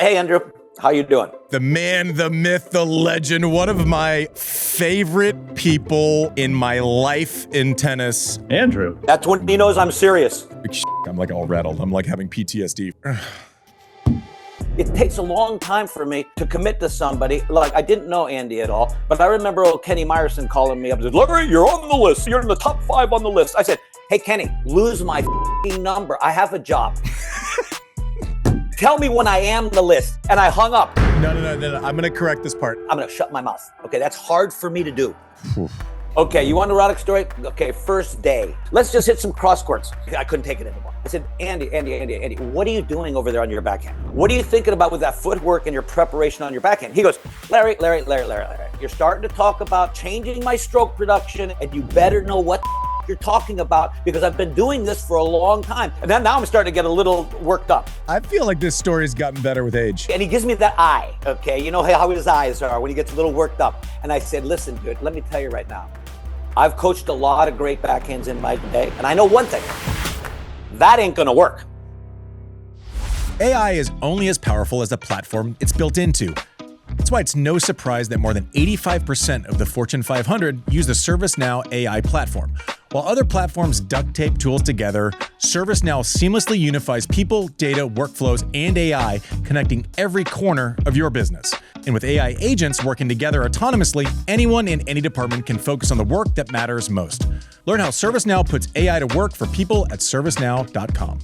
Hey, Andrew. How you doing? The man, the myth, the legend, one of my favorite people in my life in tennis. Andrew. That's when he knows I'm serious. I'm like all rattled. I'm like having PTSD. It takes a long time for me to commit to somebody. Like, I didn't know Andy at all, but I remember old Kenny Myerson calling me up and said, Larry, you're on the list. You're in the top 5 on the list. I said, hey, Kenny, lose my number. I have a job. Tell me when I am the list. And I hung up. No. I'm going to correct this part. I'm going to shut my mouth. Okay, that's hard for me to do. Okay, you want the Roddick story? Okay, first day. Let's just hit some cross courts. I couldn't take it anymore. I said, Andy, what are you doing over there on your backhand? What are you thinking about with that footwork and your preparation on your backhand? He goes, Larry, you're starting to talk about changing my stroke production, and you better know what you're talking about, because I've been doing this for a long time. And then now I'm starting to get a little worked up. I feel like this story's gotten better with age. And he gives me that eye, okay? You know how his eyes are when he gets a little worked up. And I said, listen, dude, let me tell you right now. I've coached a lot of great backhands in my day, and I know one thing. That ain't gonna work. AI is only as powerful as the platform it's built into. That's why it's no surprise that more than 85% of the Fortune 500 use the ServiceNow AI platform. While other platforms duct tape tools together, ServiceNow seamlessly unifies people, data, workflows, and AI, connecting every corner of your business. And with AI agents working together autonomously, anyone in any department can focus on the work that matters most. Learn how ServiceNow puts AI to work for people at servicenow.com.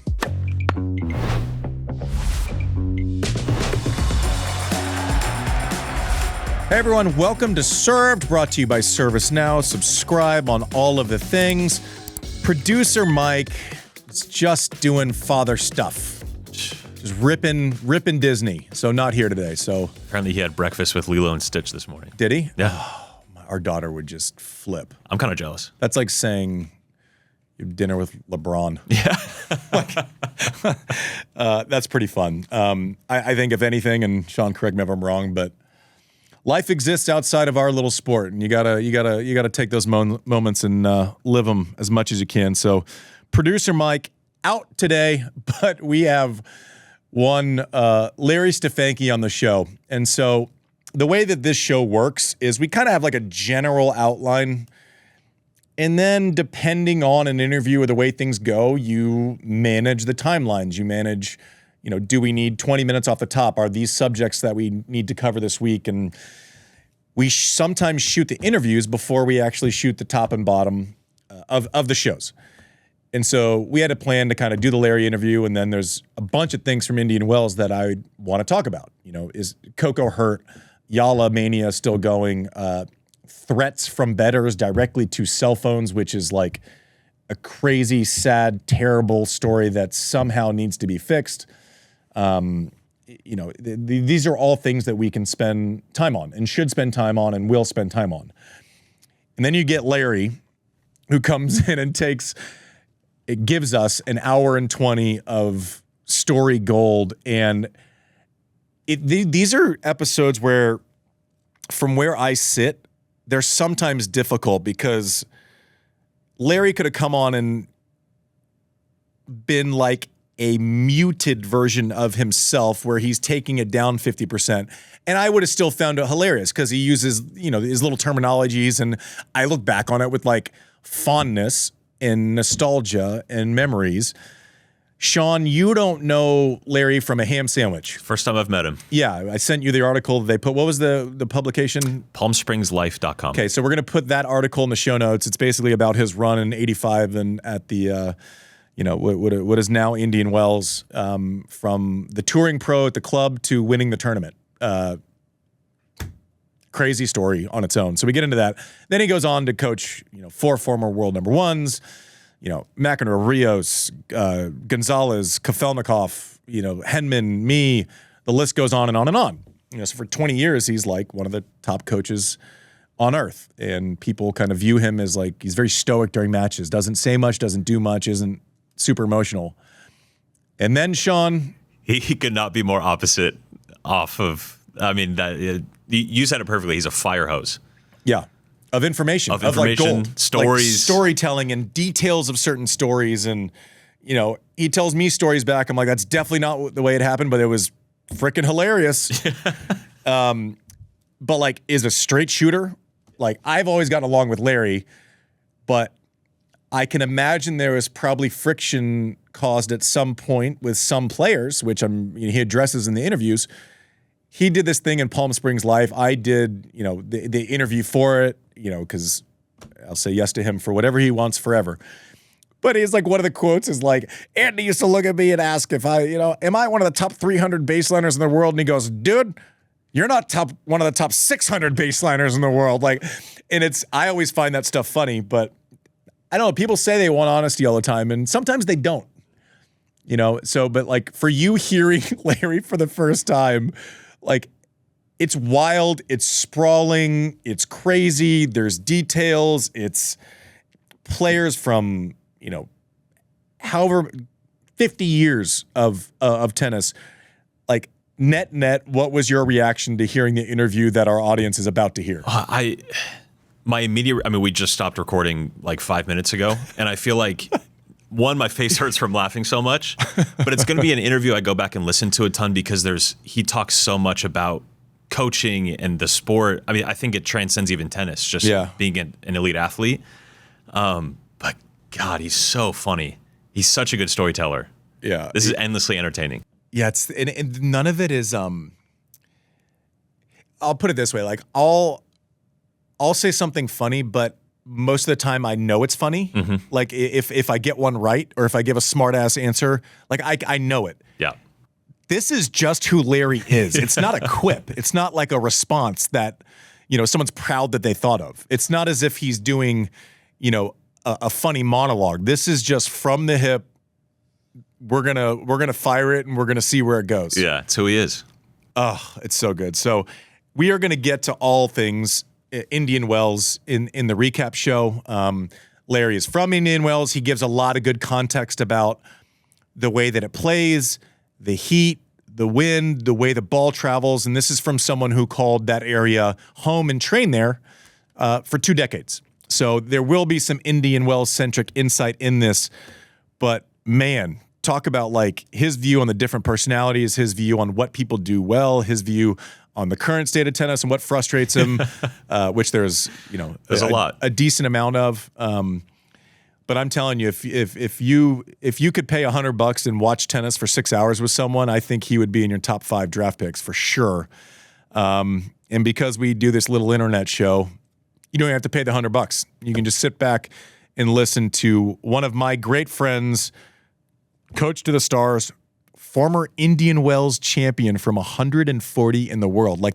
Hey everyone, welcome to Served, brought to you by ServiceNow. Subscribe on all of the things. Producer Mike is just doing father stuff. Just ripping Disney. So not here today. So apparently he had breakfast with Lilo and Stitch this morning. Did he? Yeah. Oh, our daughter would just flip. I'm kind of jealous. That's like saying you have dinner with LeBron. Yeah. That's pretty fun. I think if anything, and Sean, correct me if I'm wrong, but life exists outside of our little sport, and you gotta take those moments and live them as much as you can. So, producer Mike out today, but we have one Larry Stefanki on the show, and so the way that this show works is we kind of have like a general outline, and then depending on an interview or the way things go, you manage the timelines. You manage, do we need 20 minutes off the top? Are these subjects that we need to cover this week? And we sometimes shoot the interviews before we actually shoot the top and bottom of the shows. And so we had a plan to kind of do the Larry interview, and then there's a bunch of things from Indian Wells that I want to talk about. Is Coco hurt? Yala Mania still going? Threats from bettors directly to cell phones, which is like a crazy, sad, terrible story that somehow needs to be fixed. These are all things that we can spend time on and should spend time on and will spend time on. And then you get Larry, who comes in and gives us an hour and 20 of story gold. And these are episodes where, from where I sit, they're sometimes difficult because Larry could have come on and been like a muted version of himself where he's taking it down 50%. And I would have still found it hilarious because he uses, his little terminologies. And I look back on it with like fondness and nostalgia and memories. Sean, you don't know Larry from a ham sandwich. First time I've met him. Yeah, I sent you the article they put. What was the publication? PalmSpringsLife.com. Okay, so we're going to put that article in the show notes. It's basically about his run in '85 and at the, what is now Indian Wells, from the touring pro at the club to winning the tournament. Crazy story on its own. So we get into that. Then he goes on to coach, 4 former world number ones. McEnroe, Rios, Gonzalez, Kafelnikov, Henman, me, the list goes on and on and on. So for 20 years, he's like one of the top coaches on earth. And people kind of view him as like, he's very stoic during matches, doesn't say much, doesn't do much, isn't super emotional. And then Sean. He could not be more opposite off of, you said it perfectly. He's a fire hose. Yeah. Of information, of like gold. Stories. Like storytelling and details of certain stories. And, he tells me stories back. I'm like, that's definitely not the way it happened, but it was freaking hilarious. But like, is a straight shooter. Like, I've always gotten along with Larry, but I can imagine there was probably friction caused at some point with some players, which he addresses in the interviews. He did this thing in Palm Springs Live. I did, the interview for it, because I'll say yes to him for whatever he wants forever. But he's like, one of the quotes is like, Andy used to look at me and ask if am I one of the top 300 baseliners in the world? And he goes, dude, you're not one of the top 600 baseliners in the world. Like, and I always find that stuff funny, but I don't know. People say they want honesty all the time, and sometimes they don't. But like, for you hearing Larry for the first time, like, it's wild, it's sprawling, it's crazy, there's details, it's players from, however 50 years of tennis. Like, net, what was your reaction to hearing the interview that our audience is about to hear? We just stopped recording like 5 minutes ago, and I feel like, one, my face hurts from laughing so much, but it's going to be an interview I go back and listen to a ton because he talks so much about coaching and the sport. I mean, I think it transcends even tennis, just being an elite athlete. But God, he's so funny. He's such a good storyteller. Yeah. This is endlessly entertaining. Yeah, and none of it is, I'll put it this way, like, I'll say something funny, but most of the time I know it's funny. Mm-hmm. Like, if I get one right or if I give a smart ass answer, like, I know it. Yeah. This is just who Larry is. It's not a quip. It's not like a response that, someone's proud that they thought of. It's not as if he's doing, a funny monologue. This is just from the hip. We're gonna fire it and we're gonna see where it goes. Yeah, it's who he is. Oh, it's so good. So we are gonna get to all things Indian Wells in the recap show. Larry is from Indian Wells. He gives a lot of good context about the way that it plays, the heat, the wind, the way the ball travels. And this is from someone who called that area home and trained there for 2 decades. So there will be some Indian Wells-centric insight in this. But man, talk about like his view on the different personalities, his view on what people do well, his view on the current state of tennis and what frustrates him, which there's a lot, a decent amount of. But I'm telling you, if you could pay $100 and watch tennis for 6 hours with someone, I think he would be in your top 5 draft picks for sure. And because we do this little internet show, you don't have to pay the $100. You can just sit back and listen to one of my great friends, coach to the stars, former Indian Wells champion from 140 in the world. Like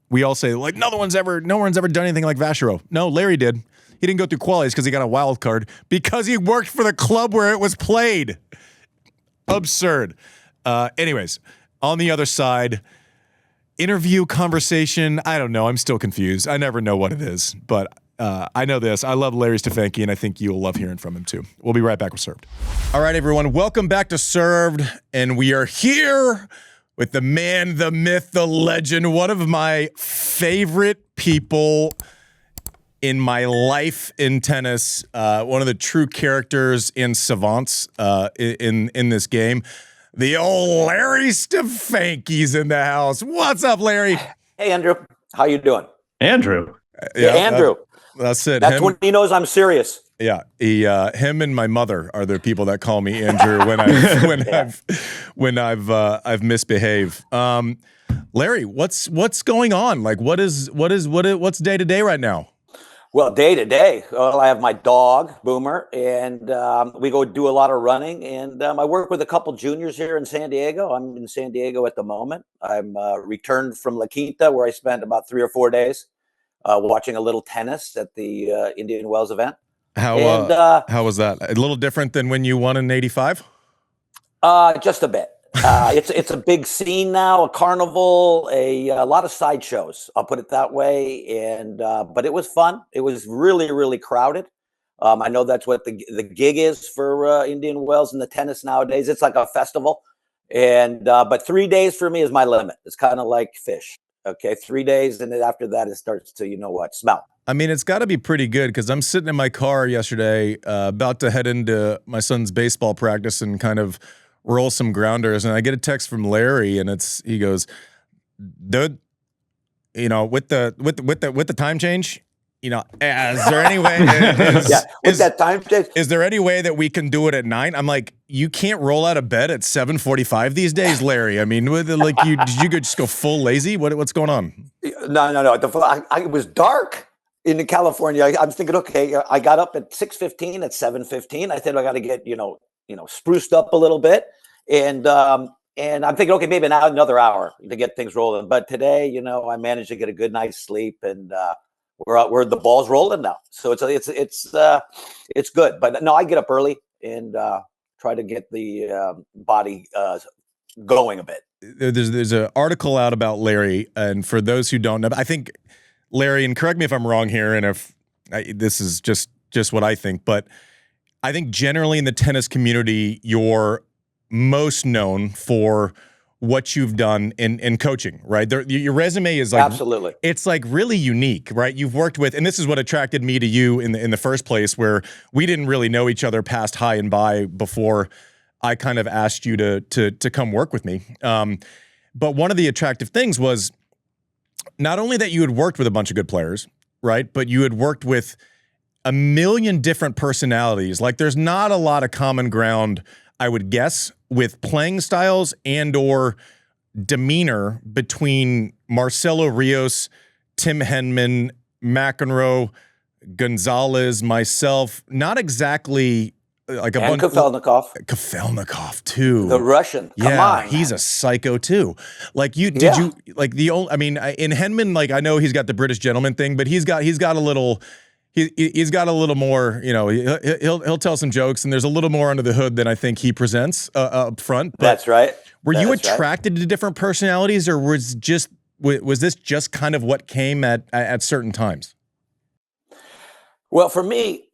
we all say, like, no one's ever done anything like Vachereau. No, Larry did. He didn't go through qualies because he got a wild card because he worked for the club where it was played. Absurd. Anyways, on the other side, interview, conversation, I don't know. I'm still confused. I never know what it is, but I know this. I love Larry Stefanki, and I think you'll love hearing from him too. We'll be right back with Served. All right, everyone. Welcome back to Served, and we are here with the man, the myth, the legend, one of my favorite people in my life in tennis, one of the true characters and savants in this game. The old Larry Stefanki's in the house. What's up, Larry? Hey, Andrew. How you doing? Andrew. Yeah, Andrew. That's it. That's when he knows I'm serious. Yeah, him and my mother are the people that call me Andrew when I've misbehaved. Larry, what's going on? Like, what's day to day right now? Well, day to day, I have my dog Boomer, and we go do a lot of running. And I work with a couple juniors here in San Diego. I'm in San Diego at the moment. I'm returned from La Quinta, where I spent about 3 or 4 days watching a little tennis at the Indian Wells event. How was that? A little different than when you won in '85? Just a bit. It's a big scene now, a carnival, a lot of sideshows. I'll put it that way. And but it was fun. It was really, really crowded. I know that's what the gig is for Indian Wells and the tennis nowadays. It's like a festival. And but 3 days for me is my limit. It's kind of like fish. Okay, 3 days, and then after that, it starts to smell. I mean, it's got to be pretty good because I'm sitting in my car yesterday, about to head into my son's baseball practice and kind of roll some grounders. And I get a text from Larry, and he goes, dude, you know, with the time change, you know, is there any way? That time change. Is there any way that we can do it at 9? I'm like, you can't roll out of bed at 7:45 these days, Larry. I mean, did you just go full lazy? What's going on? No. It was dark in California. I'm thinking, okay, I got up at 6:15. At 7:15, I said I got to get spruced up a little bit, and I'm thinking, okay, maybe now another hour to get things rolling. But today, I managed to get a good night's sleep, and we're the ball's rolling now. So it's good. But no, I get up early and try to get the body going a bit. There's an article out about Larry, and for those who don't know, I think Larry, and correct me if I'm wrong here, and if this is just what I think, but I think generally in the tennis community, you're most known for what you've done in coaching, right? Your resume is like, absolutely, it's like really unique, right? You've worked with, and this is what attracted me to you in the first place, where we didn't really know each other past high and by before I kind of asked you to come work with me. But one of the attractive things was not only that you had worked with a bunch of good players, right? But you had worked with a million different personalities. Like, there's not a lot of common ground, I would guess, with playing styles and or demeanor between Marcelo Rios, Tim Henman, McEnroe, Gonzalez, myself. Not exactly like a bunch. Kafelnikov too. The Russian. Come on, he's a psycho too. Like you, did you like the old? I mean, in Henman, like I know he's got the British gentleman thing, but he's got a little. He's got a little more, he'll tell some jokes, and there's a little more under the hood than I think he presents up front. But that's right. Were you attracted to different personalities, or was this just kind of what came at certain times? Well, for me,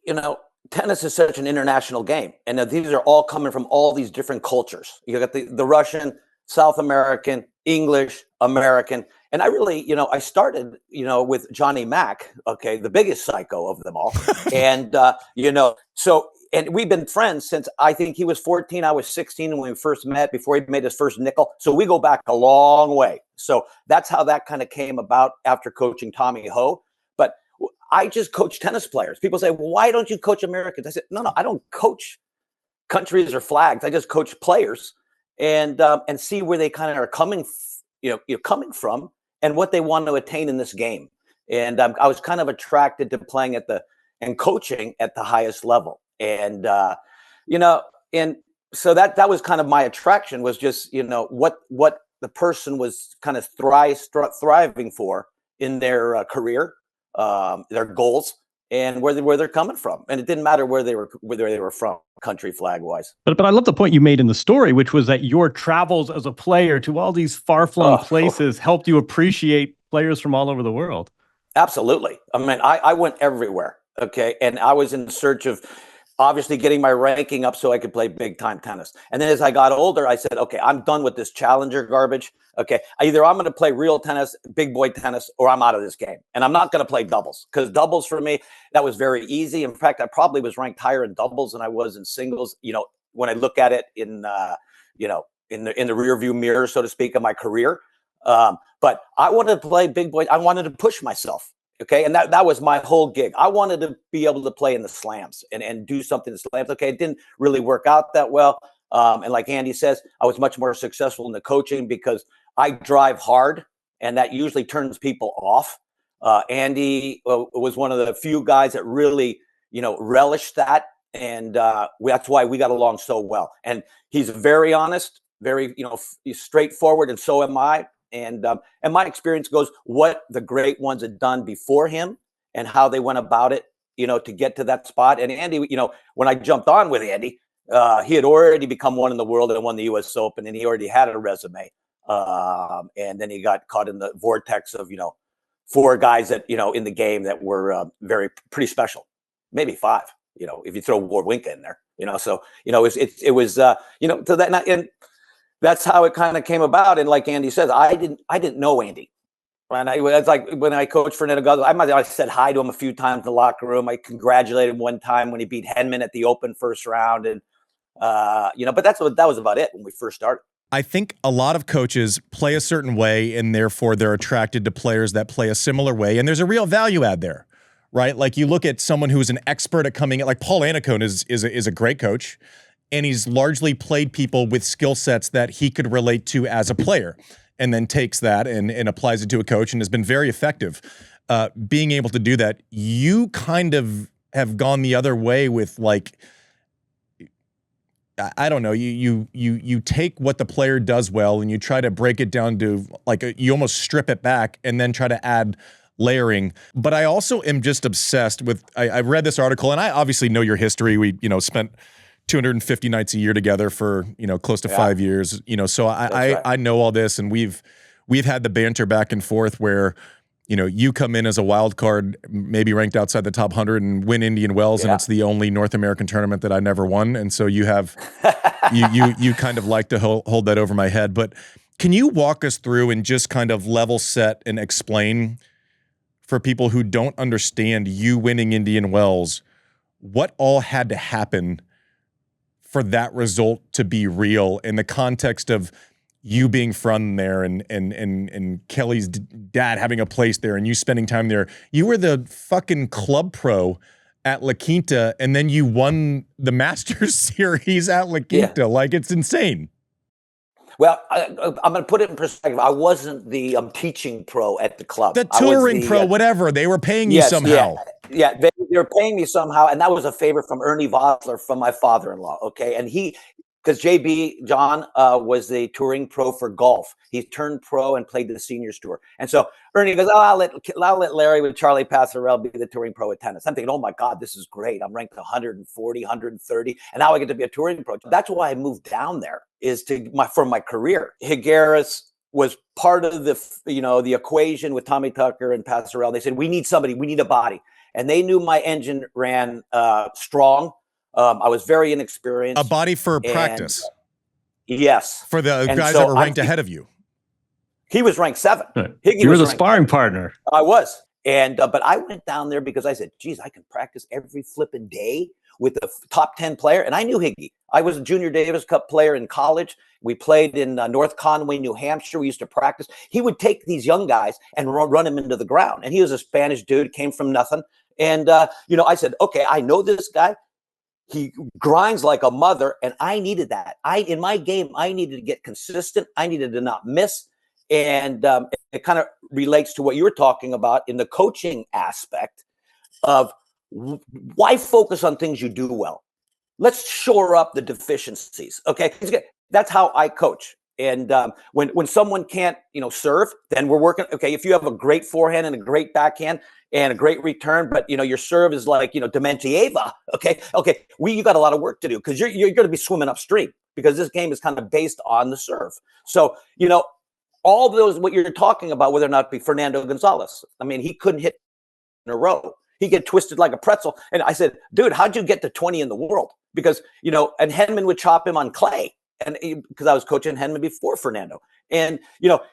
tennis is such an international game, and these are all coming from all these different cultures. You got the Russian, South American, English, American. And I really, I started, with Johnny Mac, okay, the biggest psycho of them all. And, and we've been friends since I think he was 14, I was 16 when we first met, before he made his first nickel. So we go back a long way. So that's how that kind of came about after coaching Tommy Ho. But I just coach tennis players. People say, well, why don't you coach Americans? I said, no, I don't coach countries or flags. I just coach players and see where they kind of are coming from and what they want to attain in this game. And I was kind of attracted to playing and coaching at the highest level. And, and so that was kind of my attraction, was just, what the person was kind of thriving for in their career, their goals, and where they're coming from. And it didn't matter where they were from, country flag wise. But I love the point you made in the story, which was that your travels as a player to all these far-flung places helped you appreciate players from all over the world. Absolutely. I mean, I went everywhere. Okay. And I was in search of obviously getting my ranking up so I could play big time tennis. And then as I got older, I said, okay, I'm done with this challenger garbage. Okay. Either I'm going to play real tennis, big boy tennis, or I'm out of this game. And I'm not going to play doubles, because doubles for me, that was very easy. In fact, I probably was ranked higher in doubles than I was in singles. When I look at it in the rear view mirror, so to speak, of my career. But I wanted to play big boy. I wanted to push myself. Okay. And that was my whole gig. I wanted to be able to play in the slams and do something in the slams. Okay. It didn't really work out that well. And like Andy says, I was much more successful in the coaching because I drive hard, and that usually turns people off. Andy was one of the few guys that really, relished that. And that's why we got along so well. And he's very honest, very, straightforward. And so am I. And my experience goes what the great ones had done before him and how they went about it, to get to that spot. And Andy, when I jumped on with Andy, he had already become one in the world and won the US Open, and he already had a resume. And then he got caught in the vortex of, 4 guys that, in the game that were pretty special, maybe 5, if you throw Wawrinka in there, so, it was, so that, and that's how it kind of came about. And like Andy says, I didn't know Andy. And it's like when I coached Fernando Gonzalez, I said hi to him a few times in the locker room. I congratulated him one time when he beat Henman at the Open first round. And But that was about it when we first started. I think a lot of coaches play a certain way, and therefore they're attracted to players that play a similar way. And there's a real value add there, right? Like you look at someone who's an expert at coming at, like Paul Annacone is a great coach, and he's largely played people with skill sets that he could relate to as a player, and then takes that and applies it to a coach, and has been very effective. Being able to do that, you kind of have gone the other way with, like, I don't know, you take what the player does well and you try to break it down to, like, you almost strip it back and then try to add layering. But I also am just obsessed with, I read this article, and I obviously know your history. We, spent 250 nights a year together for, close to 5 years, so I know all this, and we've had the banter back and forth where, you come in as a wild card, maybe ranked outside the top 100, and win Indian Wells, and it's the only North American tournament that I never won. And so you have, you kind of like to hold that over my head. But can you walk us through and just kind of level set and explain for people who don't understand you winning Indian Wells, what all had to happen for that result to be real in the context of you being from there and Kelly's dad having a place there and you spending time there? You were the fucking club pro at La Quinta, and then you won the Masters series at La Quinta. Like, it's insane. Well, I'm going to put it in perspective. I wasn't the teaching pro at the club. The touring pro, whatever. They were paying you somehow. Yeah, they were paying me somehow, and that was a favor from Ernie Vosler, from my father-in-law, okay? And because John was the touring pro for golf. He turned pro and played the seniors tour. And so Ernie goes, I'll let Larry with Charlie Passerelle be the touring pro at tennis. I'm thinking, oh my God, this is great. I'm ranked 140, 130, and now I get to be a touring pro. That's why I moved down there, is for my career. Higueras was part of the equation with Tommy Tucker and Passerelle. They said, we need somebody, we need a body. And they knew my engine ran strong. I was very inexperienced. A body for practice. Yes. For the guys that were ranked ahead of you. He was ranked 7. You were the sparring partner. I was. But I went down there because I said, geez, I can practice every flipping day with the top 10 player. And I knew Higgy. I was a Junior Davis Cup player in college. We played in North Conway, New Hampshire. We used to practice. He would take these young guys and run them into the ground. And he was a Spanish dude, came from nothing. And, I said, okay, I know this guy. He grinds like a mother, and I needed that. In my game, I needed to get consistent. I needed to not miss. And it kind of relates to what you were talking about in the coaching aspect of why focus on things you do well. Let's shore up the deficiencies, okay? That's how I coach. And when someone can't, serve, then we're working. Okay, if you have a great forehand and a great backhand and a great return, but your serve is like Dementieva. Okay, you got a lot of work to do, because you're going to be swimming upstream, because this game is kind of based on the serve. So all those what you're talking about, whether or not it be Fernando Gonzalez. I mean, he couldn't hit in a row. He get twisted like a pretzel. And I said, dude, how'd you get to 20 in the world? Because and Henman would chop him on clay. And because I was coaching Henman before Fernando. And,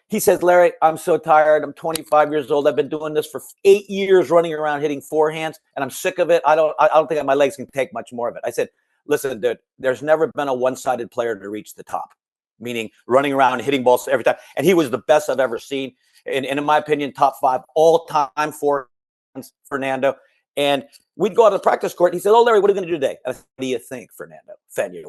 he says, Larry, I'm so tired. I'm 25 years old. I've been doing this for 8 years, running around hitting forehands, and I'm sick of it. I don't think my legs can take much more of it. I said, listen, dude, there's never been a one-sided player to reach the top, meaning running around, hitting balls every time. And he was the best I've ever seen. And in my opinion, top 5 all-time forehands, Fernando. And we'd go out to the practice court. And he said, oh, Larry, what are you going to do today? I said, what do you think, Fernando?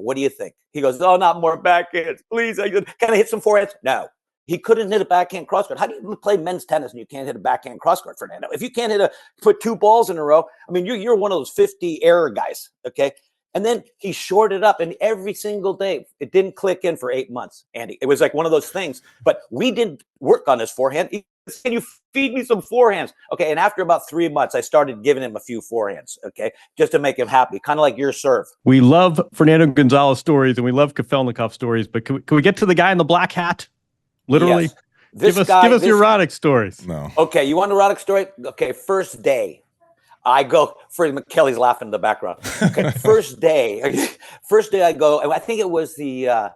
What do you think? He goes, oh, not more backhands. Please. Can I hit some forehands? No. He couldn't hit a backhand crosscourt. How do you play men's tennis and you can't hit a backhand crosscourt, Fernando? If you can't put 2 balls in a row, I mean, you're one of those 50 error guys, okay? And then he shorted up, and every single day, it didn't click in for 8 months, Andy. It was like one of those things. But we didn't work on his forehand. Can you feed me some forehands? Okay, and after about 3 months, I started giving him a few forehands, okay, just to make him happy, kind of like your serve. We love Fernando Gonzalez stories, and we love Kafelnikov stories, but can we get to the guy in the black hat? Literally? Yes. Give us your Roddick stories. No. Okay, you want a Roddick story? Okay, first day. I go, Kelly's laughing in the background. Okay, first day I go, and I think it was the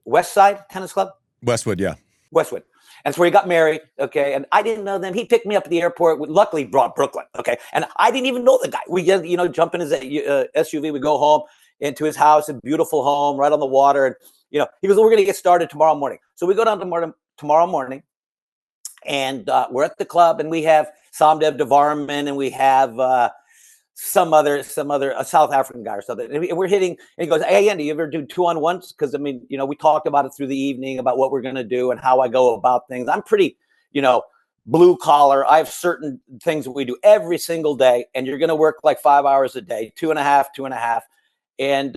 West Side Tennis Club? Westwood, yeah. Westwood. And so he got married, okay, and I didn't know them. He picked me up at the airport. Luckily, brought Brooklyn, okay, and I didn't even know the guy. We jump in his SUV, we go home. into his house, a beautiful home right on the water. And, he goes, we're going to get started tomorrow morning. So we go down tomorrow morning, and we're at the club, and we have Samdev Devarman, and we have some other a South African guy or something. And we're hitting, and he goes, hey, Andy, you ever do 2-on-1s? Because, we talked about it through the evening about what we're going to do and how I go about things. I'm pretty, blue collar. I have certain things that we do every single day, and you're going to work like 5 hours a day, 2.5. And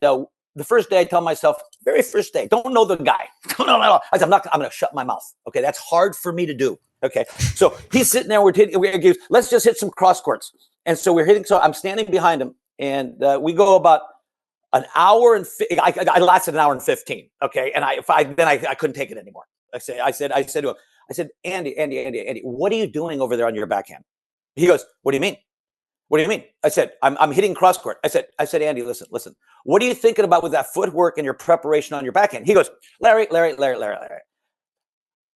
the first day I tell myself, very first day, don't know the guy. Don't know at all. I said, I'm going to shut my mouth. Okay. That's hard for me to do. Okay. So he's sitting there, let's just hit some cross courts. And so we're hitting, so I'm standing behind him, and we go about an hour and I lasted an hour and 15. Okay. And I couldn't take it anymore. I said to him, Andy, what are you doing over there on your backhand? He goes, what do you mean? What do you mean? I said, I'm hitting cross court. I said, Andy, listen. What are you thinking about with that footwork and your preparation on your backhand? He goes, Larry.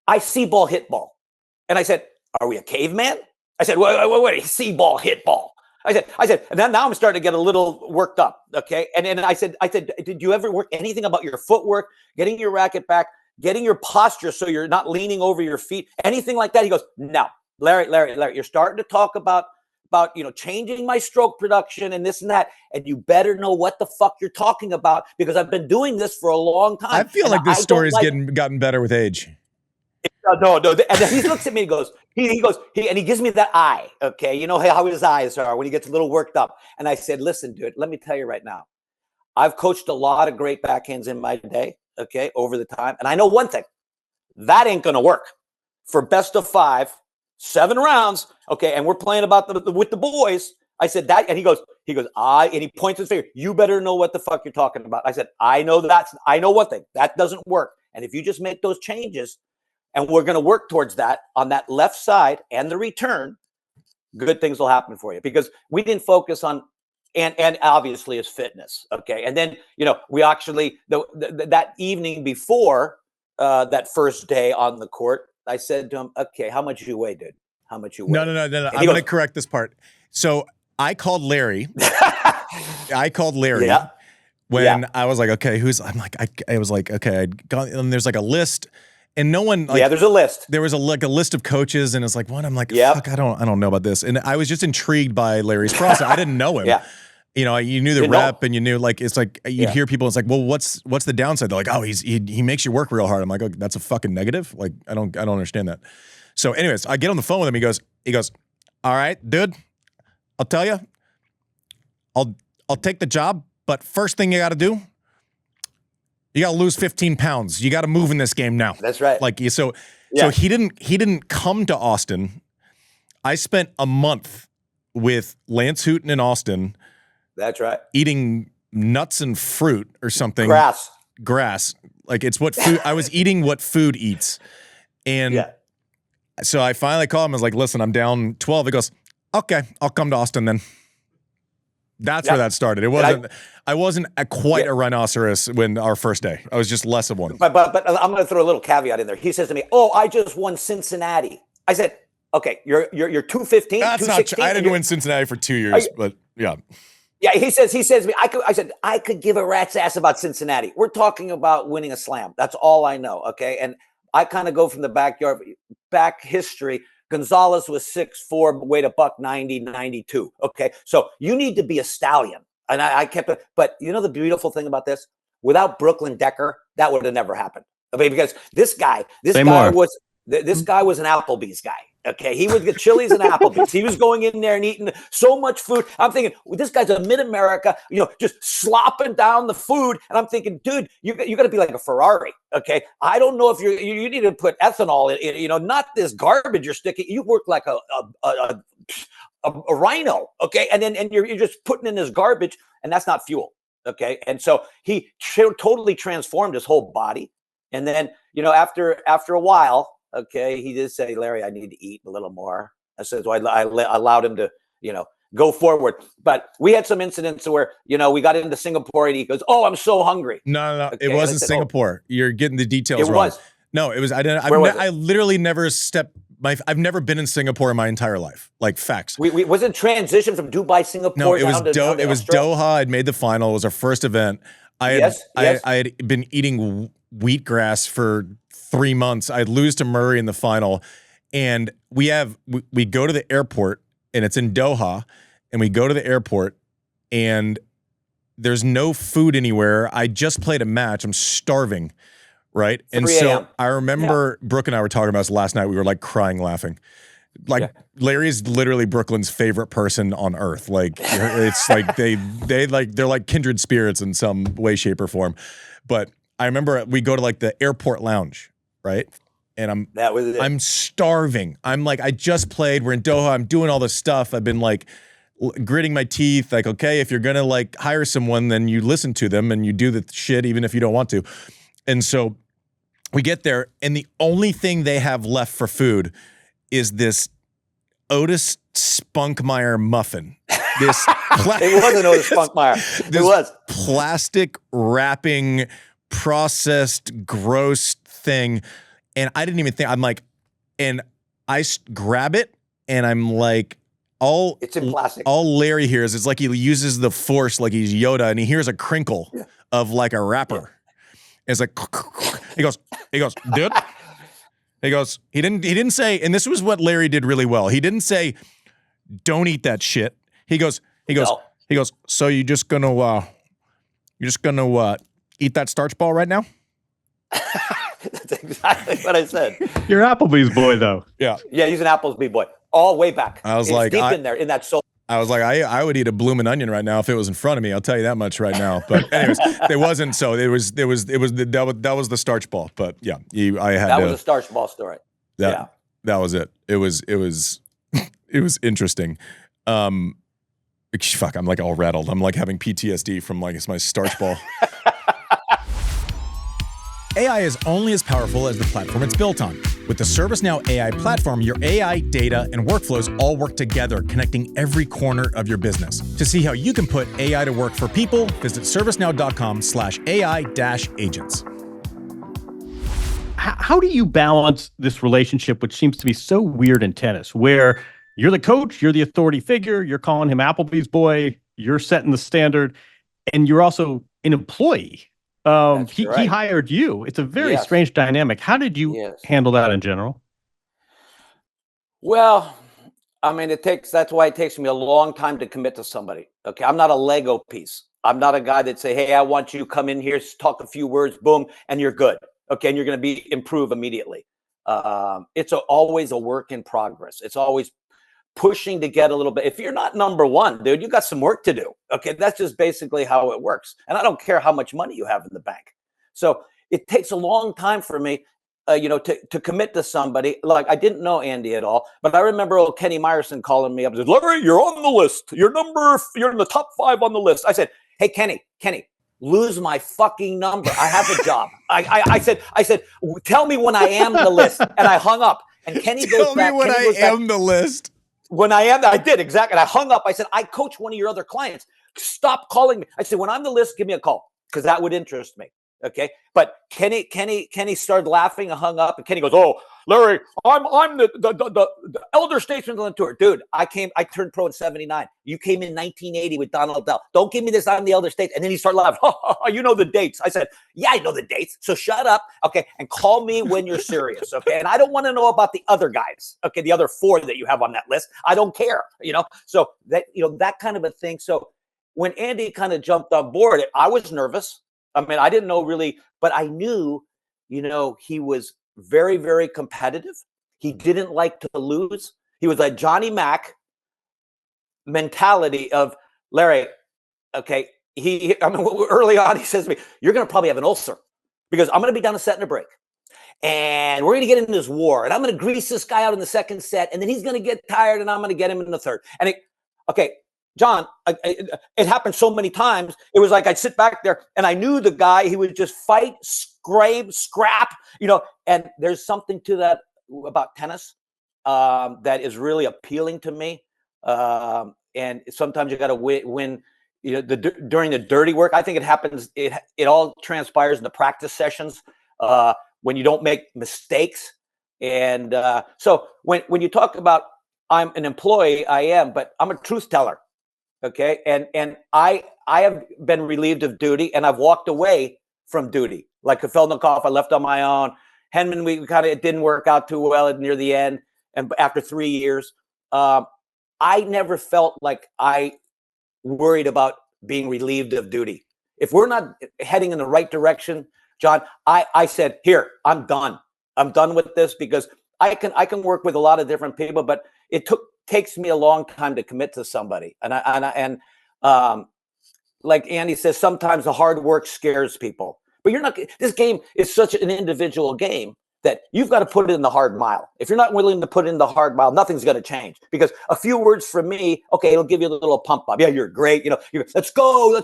I see ball, hit ball. And I said, are we a caveman? I said, wait, see ball, hit ball. I said, and then now I'm starting to get a little worked up. Okay. And then I said, did you ever work anything about your footwork, getting your racket back, getting your posture so you're not leaning over your feet, anything like that? He goes, no, Larry, you're starting to talk about changing my stroke production and this and that, and you better know what the fuck you're talking about, because I've been doing this for a long time. I feel like this story's gotten better with age. No. And then he looks at me and goes, he gives me that eye. Okay. You know how his eyes are when he gets a little worked up. And I said, listen, dude, let me tell you right now, I've coached a lot of great backhands in my day. Okay. Over the time. And I know one thing, that ain't going to work for best of 5, 7 rounds. Okay. And we're playing with the boys. I said that. And he goes, and he points his finger. You better know what the fuck you're talking about. I said, I know one thing that doesn't work. And if you just make those changes, and we're going to work towards that on that left side and the return, good things will happen for you, because we didn't focus on, and obviously his fitness. Okay. And then, we actually, that evening before that first day on the court, I said to him, okay, how much you weigh, dude? How much you weigh? No. I'm going to correct this part. So I called Larry. Yeah. When I was like, okay, I was like, okay, and there's like a list. And no one, there's a list. There was a list of coaches, and it's like one. I'm like, fuck, I don't know about this. And I was just intrigued by Larry's process. I didn't know him. Yeah. You knew the rep, and you knew it's like you'd hear people. It's like, well, what's the downside? They're like, oh, he makes you work real hard. I'm like, okay, that's a fucking negative. Like, I don't understand that. So, anyways, I get on the phone with him. He goes, all right, dude, I'll tell you, I'll take the job, but first thing you got to do. You got to lose 15 pounds. You got to move in this game now. That's right. So he didn't come to Austin. I spent a month with Lance Hooten in Austin. That's right. Eating nuts and fruit or something. Grass. Like, it's what food. I was eating what food eats. And so I finally called him. I was like, listen, I'm down 12. He goes, okay, I'll come to Austin then. That's where that started. It wasn't. I wasn't quite a rhinoceros when our first day. I was just less of one. But I'm going to throw a little caveat in there. He says to me, "Oh, I just won Cincinnati." I said, "Okay, you're 215." That's not true. I didn't win Cincinnati for 2 years, but yeah. Yeah, he says to me, I could give a rat's ass about Cincinnati. We're talking about winning a slam. That's all I know. Okay, and I kind of go from the back history. Gonzalez was 6'4", weighed $190, 92. Okay, so you need to be a stallion. And I kept it. But you know the beautiful thing about this? Without Brooklyn Decker, that would have never happened. I mean, because this guy was an Applebee's guy. Okay, he would get Chili's and Applebee's. He was going in there and eating so much food. I'm thinking, well, this guy's a Mid-America, just slopping down the food. And I'm thinking, dude, you got to be like a Ferrari. Okay, I don't know if you need to put ethanol in, not this garbage you're sticking. You work like a rhino. Okay, and you're just putting in this garbage, and that's not fuel. Okay, and so he totally transformed his whole body. And then, after a while. Okay, he did say, Larry, I need to eat a little more. I said, so I allowed him to, go forward. But we had some incidents where, we got into Singapore and he goes, oh, I'm so hungry. No. Okay, it wasn't Singapore. You're getting the details wrong. Was. No, it was. I literally never stepped I've never been in Singapore in my entire life. Like facts. We wasn't transition from Dubai, Singapore. No, it was down to it was Australia? Doha. I'd made the final. It was our first event. I had been eating wheatgrass for 3 months. I'd lose to Murray in the final, and we go to the airport, and it's in Doha, and we go to the airport, and there's no food anywhere. I just played a match. I'm starving, right? And so I remember Brooke and I were talking about this last night. We were like crying, laughing. Like Larry's literally Brooklyn's favorite person on earth. Like it's like they're like kindred spirits in some way, shape, or form. But I remember we go to like the airport lounge, right? And I'm starving. I'm like, I just played. We're in Doha. I'm doing all this stuff. I've been like gritting my teeth. Like, okay, if you're gonna like hire someone, then you listen to them and you do the shit even if you don't want to. And so we get there, and the only thing they have left for food is this Otis Spunkmeyer muffin. This it wasn't Otis Spunkmeyer. It was plastic wrapping, processed, gross thing. And I didn't even think, I'm like, and I grab it, and I'm like, it's in plastic. All Larry hears is like he uses the force like he's Yoda, and he hears a crinkle of like a wrapper. It's like, he goes, dude. He goes, he didn't say, and this was what Larry did really well. He didn't say, don't eat that shit. He goes, so you're just gonna eat that starch ball right now? That's exactly what I said. You're Applebee's boy, though. Yeah, he's an Applebee's boy, all way back. I was like, deep in there, in that soul. I was like, I would eat a bloomin' onion right now if it was in front of me. I'll tell you that much right now. But anyways, it wasn't. So that was the starch ball. But yeah, that was a starch ball story. That was it. It was interesting. Fuck, I'm like all rattled. I'm like having PTSD from like it's my starch ball. AI is only as powerful as the platform it's built on. With the ServiceNow AI platform, your AI, data, and workflows all work together, connecting every corner of your business. To see how you can put AI to work for people, visit servicenow.com/AI-agents. How do you balance this relationship, which seems to be so weird in tennis, where you're the coach, you're the authority figure, you're calling him Applebee's boy, you're setting the standard, and you're also an employee? He hired you. It's a very strange dynamic. How did you handle that in general? Well, I mean, that's why it takes me a long time to commit to somebody. Okay. I'm not a Lego piece. I'm not a guy that say, hey, I want you to come in here, talk a few words, boom, and you're good. Okay. And you're going to improve immediately. It's always a work in progress. It's always pushing to get a little bit. If you're not number one, dude, you got some work to do. Okay. That's just basically how it works. And I don't care how much money you have in the bank. So it takes a long time for me, to commit to somebody. Like I didn't know Andy at all, but I remember old Kenny Meyerson calling me up and said, Larry, you're on the list. You're in the top 5 on the list. I said, hey, Kenny, lose my fucking number. I have a job. I said, tell me when I am the list. And I hung up. And Kenny goes back. Tell me when I am the list. When I did exactly. And I hung up. I said, I coach one of your other clients. Stop calling me. I said, when I'm the list, give me a call because that would interest me. Okay. But Kenny started laughing and hung up. And Kenny goes, oh, Larry, I'm the elder statesman on the tour. Dude, I turned pro in 79. You came in 1980 with Donald Dell. Don't give me this. I'm the elder statesman. And then he started laughing. Oh, you know the dates. I said, yeah, I know the dates. So shut up. Okay. And call me when you're serious. Okay. And I don't want to know about the other guys. Okay. The other 4 that you have on that list. I don't care. So that kind of a thing. So when Andy kind of jumped on board, I was nervous. I mean, I didn't know really, but I knew, he was very, very competitive. He didn't like to lose. He was like Johnny Mac mentality of Larry. Okay. Early on, he says to me, you're going to probably have an ulcer because I'm going to be down a set and a break. And we're going to get into this war and I'm going to grease this guy out in the second set. And then he's going to get tired and I'm going to get him in the third. And John, it happened so many times. It was like I'd sit back there and I knew the guy, he would just fight, scrap, and there's something to that about tennis that is really appealing to me. And sometimes you got to win, during the dirty work. I think it happens. It all transpires in the practice sessions when you don't make mistakes. And so when you talk about I'm an employee, I am, but I'm a truth teller. Okay. And I have been relieved of duty, and I've walked away from duty. Like Gauff, I left on my own. Henman, it didn't work out too well near the end. And after 3 years, I never felt like I worried about being relieved of duty. If we're not heading in the right direction, Jon, I said, here, I'm done. I'm done with this, because I can work with a lot of different people, but it takes me a long time to commit to somebody. And like Andy says, sometimes the hard work scares people. But this game is such an individual game that you've got to put it in the hard mile. If you're not willing to put it in the hard mile, nothing's going to change. Because a few words from me, okay, it'll give you a little pump up. Yeah, you're great. Let's go.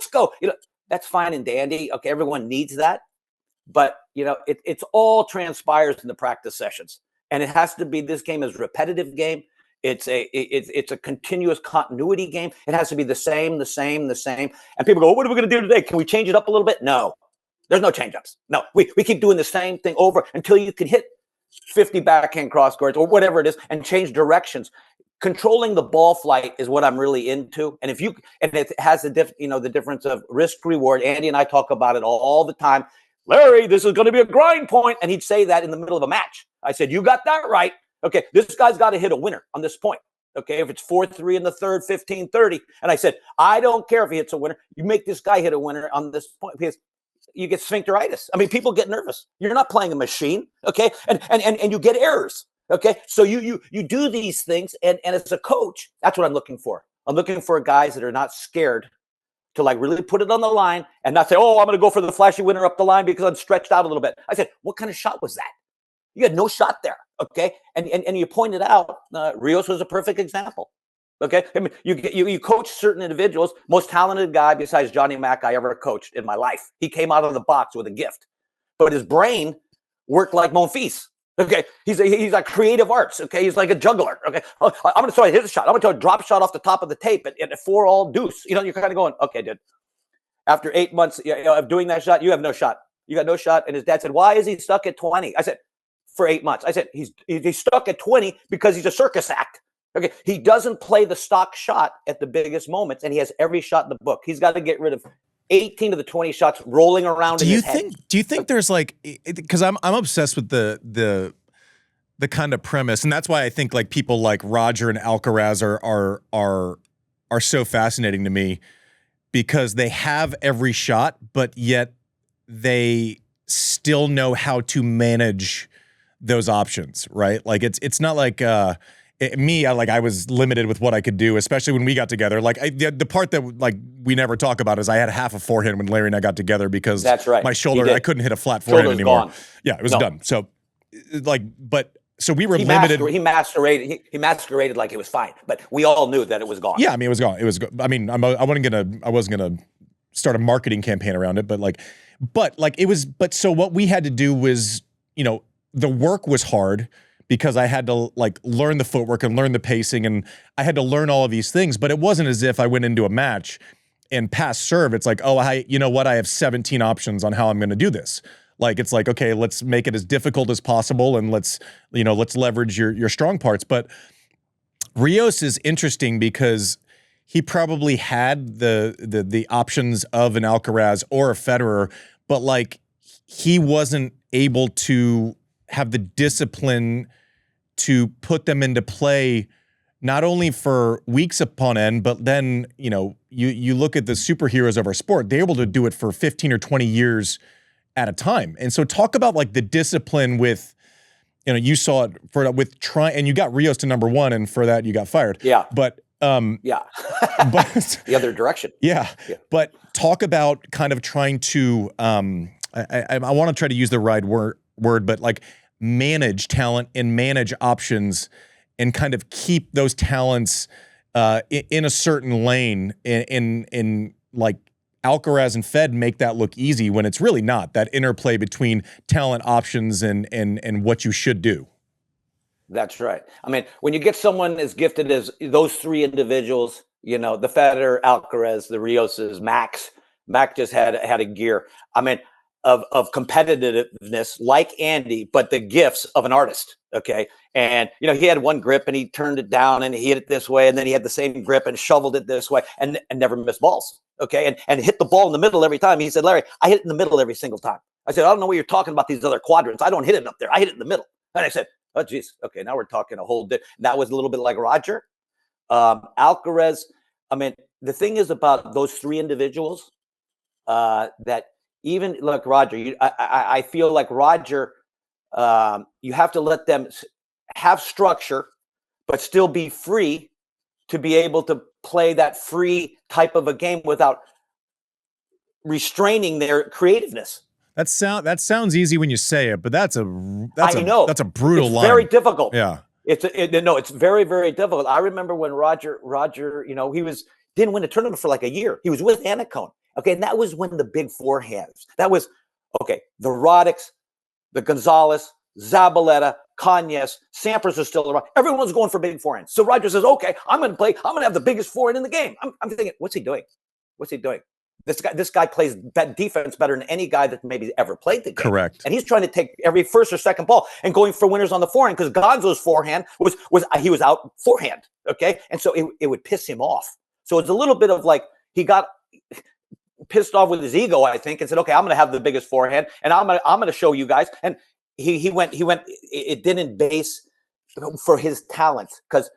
That's fine and dandy. Okay, everyone needs that. But, it's all transpires in the practice sessions. And it has to be, this game is a repetitive game. It's a continuous continuity game. It has to be the same. And people go, what are we going to do today? Can we change it up a little bit? No, there's no change ups. No, we keep doing the same thing over until you can hit 50 backhand cross courts or whatever it is and change directions. Controlling the ball flight is what I'm really into. And it has the difference of risk reward. Andy and I talk about it all the time. Larry, this is going to be a grind point. And he'd say that in the middle of a match. I said, you got that right. Okay, this guy's got to hit a winner on this point. Okay, if it's 4-3 in the third, 15-30. And I said, I don't care if he hits a winner. You make this guy hit a winner on this point, because you get sphincteritis. I mean, people get nervous. You're not playing a machine, okay? And you get errors, okay? So you do these things, and as a coach, that's what I'm looking for. I'm looking for guys that are not scared to really put it on the line and not say, oh, I'm going to go for the flashy winner up the line because I'm stretched out a little bit. I said, what kind of shot was that? You had no shot there, okay? And you pointed out Rios was a perfect example, okay? I mean, you coach certain individuals. Most talented guy besides Johnny Mack I ever coached in my life. He came out of the box with a gift, but his brain worked like Monfils. Okay, he's like creative arts. Okay, he's like a juggler. Okay, I'm going to throw a hit shot. I'm going to throw a drop shot off the top of the tape at 4-all deuce. You're kind of going, okay, dude. After 8 months of doing that shot, you have no shot. You got no shot. And his dad said, why is he stuck at 20? I said, for 8 months. I said, he's stuck at 20 because he's a circus act. Okay, he doesn't play the stock shot at the biggest moments, and he has every shot in the book. He's got to get rid of 18 of the 20 shots rolling around in his head. Do you think there's because I'm obsessed with the kind of premise, and that's why I think people like Roger and Alcaraz are so fascinating to me, because they have every shot, but yet they still know how to manage those options, right? It's not like I was limited with what I could do, especially when we got together. The part that we never talk about is I had half a forehand when Larry and I got together, because that's right. My shoulder, I couldn't hit a flat forehand anymore. Gone. Yeah, it was done. So so we were limited. He masqueraded like it was fine, but we all knew that it was gone. Yeah, I mean, it was gone. It was. I mean, I wasn't gonna start a marketing campaign around it, but it was. But so what we had to do was, the work was hard, because I had to learn the footwork and learn the pacing, and I had to learn all of these things. But it wasn't as if I went into a match and passed serve. It's like, oh, you know what? I have 17 options on how I'm going to do this. It's like, okay, let's make it as difficult as possible, and let's leverage your strong parts. But Rios is interesting because he probably had the options of an Alcaraz or a Federer, but he wasn't able to have the discipline to put them into play, not only for weeks upon end, but then, you look at the superheroes of our sport, they're able to do it for 15 or 20 years at a time. And so talk about the discipline with, you saw it with trying, and you got Rios to number one, and for that you got fired. Yeah. But yeah. But the other direction. Yeah. But talk about kind of trying to I want to try to use the right word, but manage talent and manage options, and kind of keep those talents in a certain lane, in Alcaraz and Fed make that look easy when it's really not. That interplay between talent, options, and what you should do. That's right. I mean, when you get someone as gifted as those three individuals, the Federer, Alcaraz, the Rioses, Max just had a gear. I mean, of competitiveness like Andy, but the gifts of an artist. Okay. And, he had one grip and he turned it down and he hit it this way. And then he had the same grip and shoveled it this way and never missed balls. Okay. And hit the ball in the middle every time. He said, Larry, I hit it in the middle every single time. I said, I don't know what you're talking about, these other quadrants. I don't hit it up there. I hit it in the middle. And I said, oh, geez. Okay. Now we're talking a whole that was a little bit like Roger. Alcaraz. I mean, the thing is about those three individuals that even like Roger, I feel like Roger, you have to let them have structure, but still be free to be able to play that free type of a game without restraining their creativeness. That sounds easy when you say it, but that's a brutal it's line. Very difficult. Yeah. It's very, very difficult. I remember when Roger, he didn't win a tournament for like a year. He was with Anacone. Okay. And that was when the big forehands, that was, okay, the Roddicks, the Gonzalez, Zabaleta, Kanyes, Sampras are still around. Everyone was going for big forehands. So Roger says, okay, I'm going to have the biggest forehand in the game. I'm thinking, what's he doing? This guy plays that defense better than any guy that maybe ever played the game. Correct. And he's trying to take every first or second ball and going for winners on the forehand because Gonzo's forehand was out forehand. Okay. And so it would piss him off. So it's a little bit of like, he got pissed off with his ego, I think, and said, okay, I'm going to have the biggest forehand and I'm going to show you guys. And he went, it didn't base for his talent because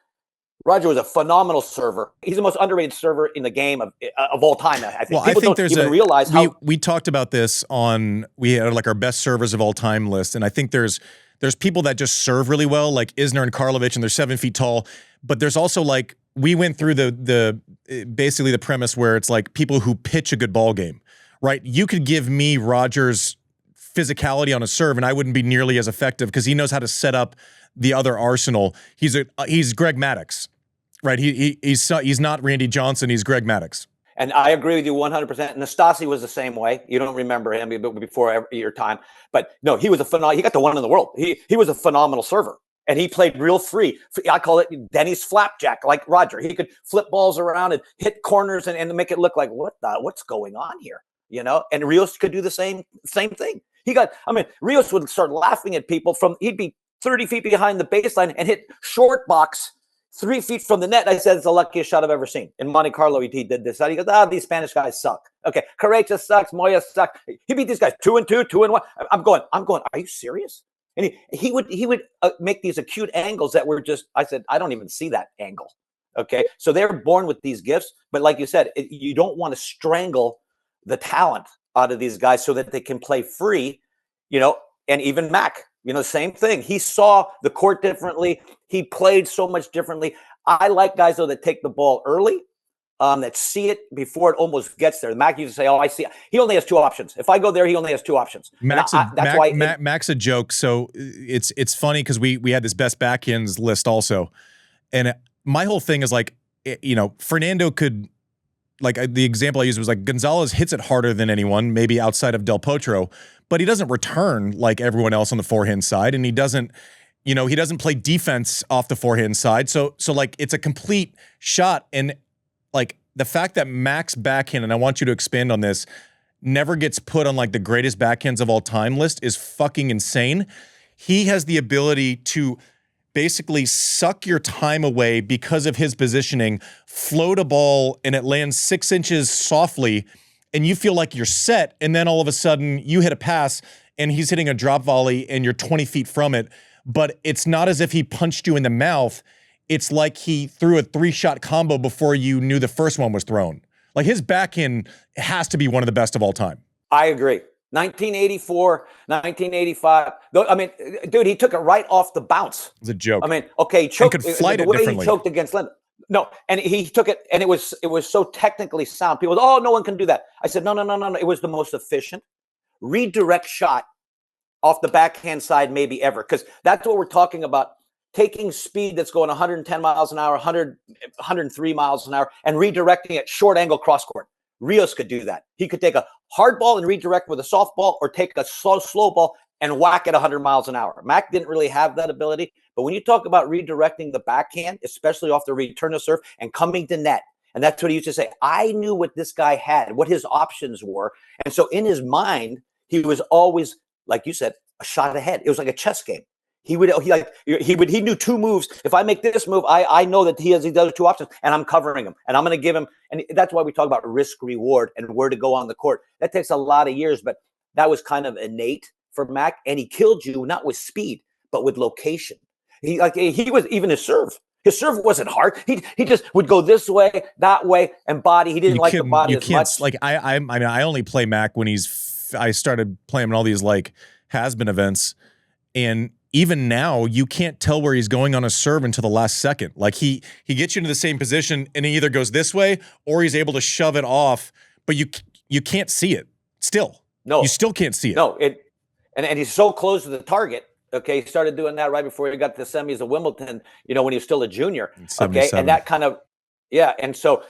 Roger was a phenomenal server. He's the most underrated server in the game of all time. I think. Well, People don't even realize how we talked about this we had like our best servers of all time list, and I think there's people that just serve really well, like Isner and Karlovic, and they're 7 feet tall. But there's also like we went through the basically the premise where it's like people who pitch a good ball game, right? You could give me Roger's physicality on a serve, and I wouldn't be nearly as effective because he knows how to set up the other arsenal. He's Greg Maddux, right? He's not Randy Johnson. He's Greg Maddux. And I agree with you 100%. Nastasi was the same way. You don't remember him before your time, but no, he was a phenomenal. He got the one in the world. He was a phenomenal server, and he played real free. I call it Denny's flapjack, like Roger. He could flip balls around and hit corners and make it look like what's going on here, And Rios could do the same thing. Rios would start laughing at people he'd be 30 feet behind the baseline and hit short box 3 feet from the net. I said, it's the luckiest shot I've ever seen. In Monte-Carlo, he did this. He goes, these Spanish guys suck. Okay, Correia sucks, Moya sucks. He beat these guys 2-2, 2-1. I'm going, are you serious? And he would make these acute angles that were just, I said, I don't even see that angle. Okay, so they're born with these gifts. But like you said, you don't want to strangle the talent out of these guys so that they can play free, and even Mac. Same thing. He saw the court differently. He played so much differently. I like guys, though, that take the ball early, that see it before it almost gets there. Mac used to say, I see it. He only has two options. If I go there, he only has two options. Mac's a joke. So it's funny because we had this best backhands list also. And my whole thing is like, Fernando could, like the example I used was like Gonzalez hits it harder than anyone, maybe outside of Del Potro, but he doesn't return like everyone else on the forehand side, and he doesn't play defense off the forehand side. So like it's a complete shot, and like the fact that Mac's backhand, and I want you to expand on this, never gets put on like the greatest backhands of all time list is fucking insane. He has the ability to basically suck your time away because of his positioning, float a ball, and it lands 6 inches softly, and you feel like you're set, and then all of a sudden you hit a pass, and he's hitting a drop volley, and you're 20 feet from it, but it's not as if he punched you in the mouth. It's like he threw a 3-shot combo before you knew the first one was thrown. Like his backhand has to be one of the best of all time. I agree. 1984, 1985. Dude, he took it right off the bounce. It was a joke. Okay, he choked. And could flight the it way differently. He choked against Linda. No, and he took it, and it was so technically sound. People, no one can do that. I said, no. It was the most efficient redirect shot off the backhand side maybe ever, because that's what we're talking about. Taking speed that's going 110 miles an hour, 103 miles an hour, and redirecting it short angle cross court. Rios could do that. He could take a hard ball and redirect with a soft ball, or take a slow ball and whack at 100 miles an hour. Mac didn't really have that ability. But when you talk about redirecting the backhand, especially off the return of serve and coming to net, and that's what he used to say, I knew what this guy had, what his options were. And so in his mind, he was always, like you said, a shot ahead. It was like a chess game. He knew two moves. If I make this move, I know that he has these other two options, and I'm covering him, and I'm going to give him. And that's why we talk about risk reward and where to go on the court. That takes a lot of years, but that was kind of innate for Mac, and he killed you not with speed, but with location. He was even his serve. His serve wasn't hard. He just would go this way, that way, and body. He didn't like the body as much. Like I mean, I only play Mac when I started playing in all these like has-been events, and even now you can't tell where he's going on a serve until the last second. Like he gets you into the same position, and he either goes this way or he's able to shove it off, but you can't see it. Still, no, you still can't see it. No, and he's so close to the target. Okay, he started doing that right before he got to the semis of Wimbledon, when he was still a junior. Okay, and that kind of, and so,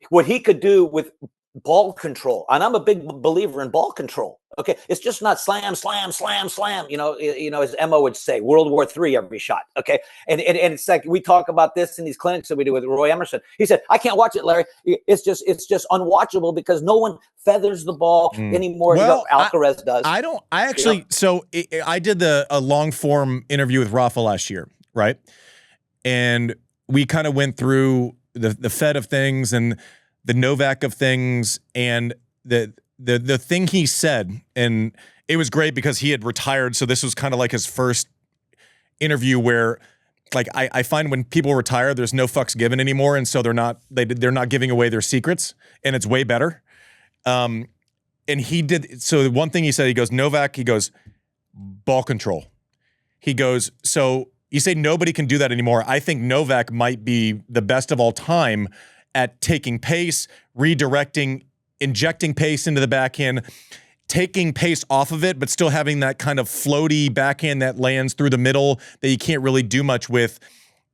what he could do with ball control, and I'm a big believer in ball control. Okay, it's just not slam, slam, slam, slam. As Emma would say, World War III every shot. Okay, and it's like we talk about this in these clinics that we do with Roy Emerson. He said, "I can't watch it, Larry. It's just unwatchable because no one feathers the ball anymore." Well, Alcaraz does. So I did a long form interview with Rafa last year, right? And we kind of went through the Fed of things and the Novak of things, and the thing he said, and it was great because he had retired, so this was kind of like his first interview where, like, I find when people retire, there's no fucks given anymore, and so they're not giving away their secrets, and it's way better. And he did, so the one thing he said, he goes, Novak, he goes, ball control. He goes, so you say nobody can do that anymore. I think Novak might be the best of all time at taking pace, redirecting, injecting pace into the backhand, taking pace off of it, but still having that kind of floaty backhand that lands through the middle that you can't really do much with.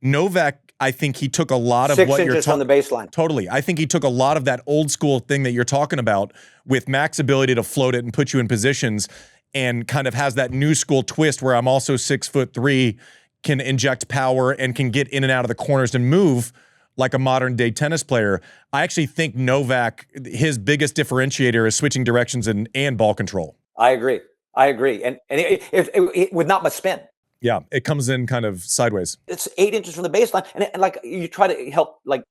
Novak, I think he took a lot of 6 what inches on the baseline. Totally. I think he took a lot of that old school thing that you're talking about with Mac's ability to float it and put you in positions, and kind of has that new school twist where I'm also 6'3", can inject power and can get in and out of the corners and move like a modern day tennis player. I actually think Novak, his biggest differentiator is switching directions and ball control. I agree. And it with not much spin. Yeah, it comes in kind of sideways. It's 8 inches from the baseline. And like you try to help like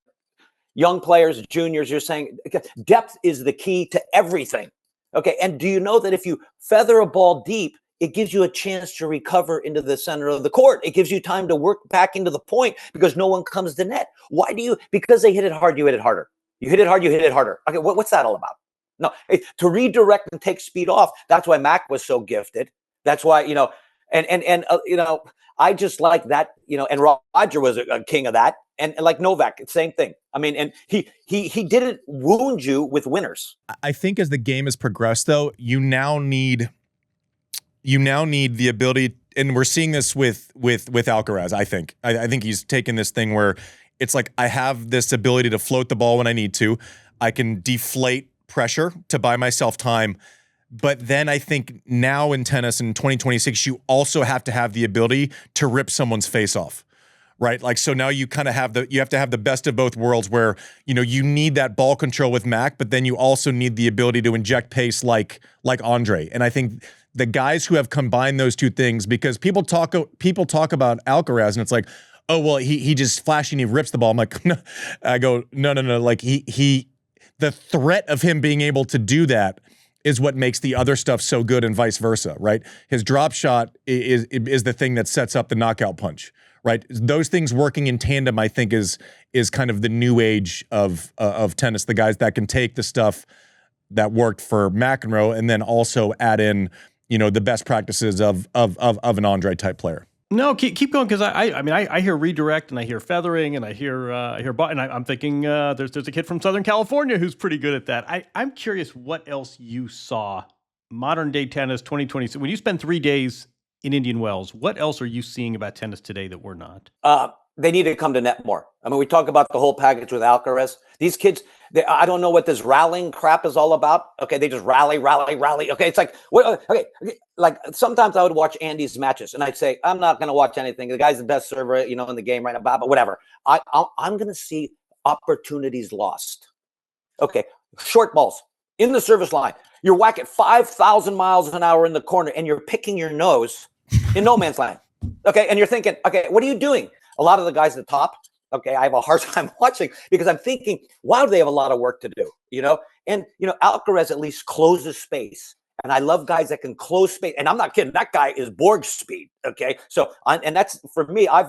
young players, juniors, you're saying depth is the key to everything. Okay. And do you know that if you feather a ball deep, it gives you a chance to recover into the center of the court. It gives you time to work back into the point because no one comes to net. Why do you? Because they hit it hard, you hit it harder. You hit it hard, you hit it harder. Okay, what's that all about? No, to redirect and take speed off. That's why Mac was so gifted. That's why, I just like that, and Roger was a king of that. And like Novak, same thing. I mean, and he didn't wound you with winners. I think as the game has progressed, though, you now need the ability, and we're seeing this with Alcaraz. I think he's taken this thing where it's like, I have this ability to float the ball when I need to. I can deflate pressure to buy myself time. But then I think now in tennis in 2026, you also have to have the ability to rip someone's face off. Right? Like, so now you kind of have you have to have the best of both worlds where, you need that ball control with Mac, but then you also need the ability to inject pace like Andre. And I think the guys who have combined those two things, because people talk about Alcaraz and it's like, oh, well, he just flashy and he rips the ball. I'm like, no. I go, no. Like the threat of him being able to do that is what makes the other stuff so good, and vice versa, right? His drop shot is the thing that sets up the knockout punch, right? Those things working in tandem, I think, is kind of the new age of tennis. The guys that can take the stuff that worked for McEnroe and then also add in, the best practices of an Andre type player. No, keep going, because I hear redirect and I hear feathering and I hear and I'm thinking there's a kid from Southern California who's pretty good at that. I'm curious what else you saw modern day tennis 2020. When you spend 3 days in Indian Wells, what else are you seeing about tennis today that we're not? They need to come to net more. I mean, we talk about the whole package with Alcaraz. These kids, I don't know what this rallying crap is all about. Okay, they just rally. Okay, it's like, okay, like sometimes I would watch Andy's matches and I'd say, I'm not going to watch anything. The guy's the best server, in the game right now, but whatever. I'm going to see opportunities lost. Okay, short balls. in the service line. You're whacking 5,000 miles an hour in the corner, and you're picking your nose in no man's land. Okay, and you're thinking, okay, what are you doing? A lot of the guys at the top, okay, I have a hard time watching because I'm thinking, wow, they have a lot of work to do, you know? And, you know, Alcaraz at least closes space. And I love guys that can close space. And I'm not kidding. That guy is Borg speed. Okay. So, and that's for me, I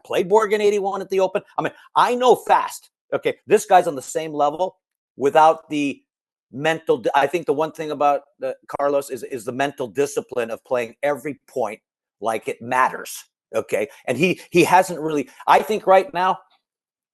played Borg in 81 at the Open. I mean, I know fast. Okay. This guy's on the same level without the mental. I think the one thing about Carlos is the mental discipline of playing every point like it matters. Okay. And he hasn't really, I think right now,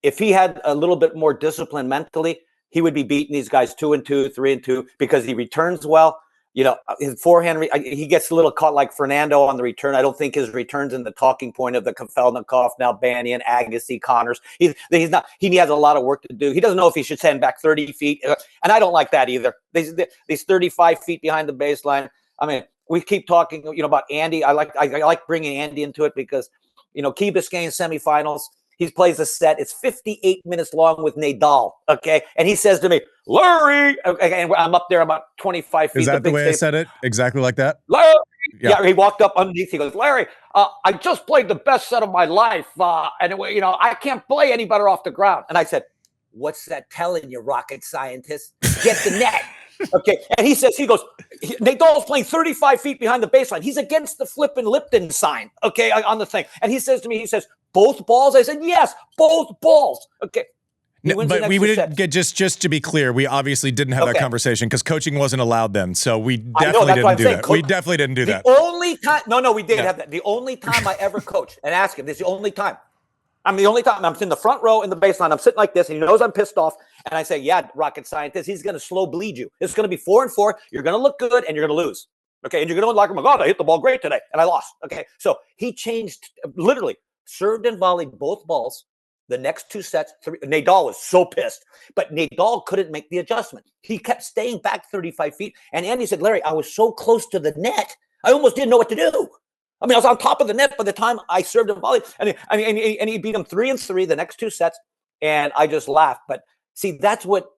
if he had a little bit more discipline mentally, he would be beating these guys 2-2, 3-2 because he returns well. You know, his forehand, he gets a little caught like Fernando on the return. I don't think his returns in the talking point of the Kafelnikov, now Banyan, Agassi, Connors. He's not. He has a lot of work to do. He doesn't know if he should send back 30 feet, and I don't like that either. These 35 feet behind the baseline. I mean, we keep talking, you know, about Andy. I like bringing Andy into it because, you know, Key Biscayne semifinals. He plays a set. It's 58 minutes long with Nadal. Okay. And he says to me, Larry, okay, and I'm up there about 25 feet. Is that the way I said it? Exactly like that? Larry. Yeah, he walked up underneath. He goes, Larry, I just played the best set of my life. And, you know, I can't play any better off the ground. And I said, what's that telling you, rocket scientist? Get the net. Okay. And he goes, Nadal's playing 35 feet behind the baseline. He's against the flippin' Lipton sign. Okay. On the thing. And he says to me, both balls? I said, yes, both balls. Okay. No, but we didn't get, just to be clear, we obviously didn't have that conversation because coaching wasn't allowed then. So we definitely didn't do that. We definitely didn't do that. The only time, no, we did have that. The only time I ever coached and asked him, this is the only time. I'm the only time I'm in the front row in the baseline. I'm sitting like this, and he knows I'm pissed off. And I say, yeah, rocket scientist, he's going to slow bleed you. It's going to be 4-4. You're going to look good, and you're going to lose. Okay, and you're going to like, oh my God, I hit the ball great today, and I lost. Okay, so he changed, literally served and volleyed both balls. The next two sets, Nadal was so pissed, but Nadal couldn't make the adjustment. He kept staying back 35 feet. And Andy said, Larry, I was so close to the net, I almost didn't know what to do. I mean, I was on top of the net by the time I served and volleyed. And he beat him 3-3 the next two sets. And I just laughed. But see, that's what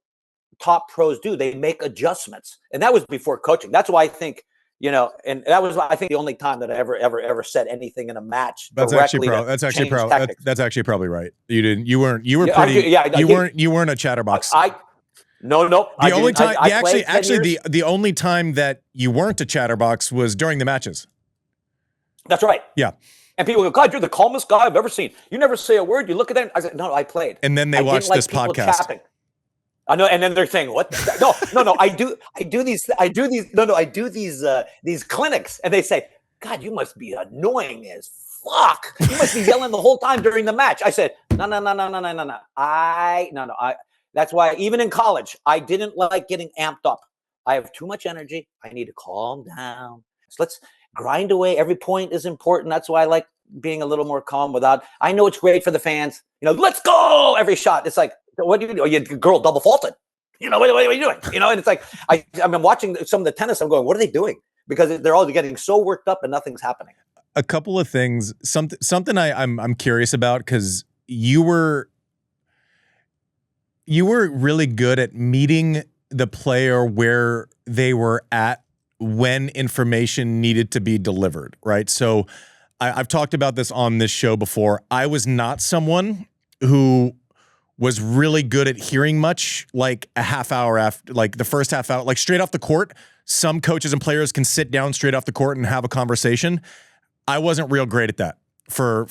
top pros do. They make adjustments. And that was before coaching. That's why I think, you know, and that was, I think, the only time that I ever said anything in a match. That's actually probably right. You weren't a chatterbox. No. The only time, the only time that you weren't a chatterbox was during the matches. That's right. Yeah. And people go, God, you're the calmest guy I've ever seen. You never say a word. You look at them. I said, no, I played. And then they watched this podcast. Chapping. I know, and then they're saying, "What? No. I do these clinics," and they say, "God, you must be annoying as fuck. You must be yelling the whole time during the match." I said, "No. That's why even in college, I didn't like getting amped up. I have too much energy. I need to calm down. So let's grind away. Every point is important. That's why I like being a little more calm. I know it's great for the fans. You know, let's go every shot. It's like." What do you do? Your girl double faulted. You know, what are you doing? You know, and it's like, I'm watching some of the tennis. I'm going, what are they doing? Because they're all getting so worked up and nothing's happening. A couple of things, something I'm curious about, because you were really good at meeting the player where they were at when information needed to be delivered, right? So I've talked about this on this show before. I was not someone who was really good at hearing much, like a half hour after, like the first half hour, like straight off the court. Some coaches and players can sit down straight off the court and have a conversation. I wasn't real great at that for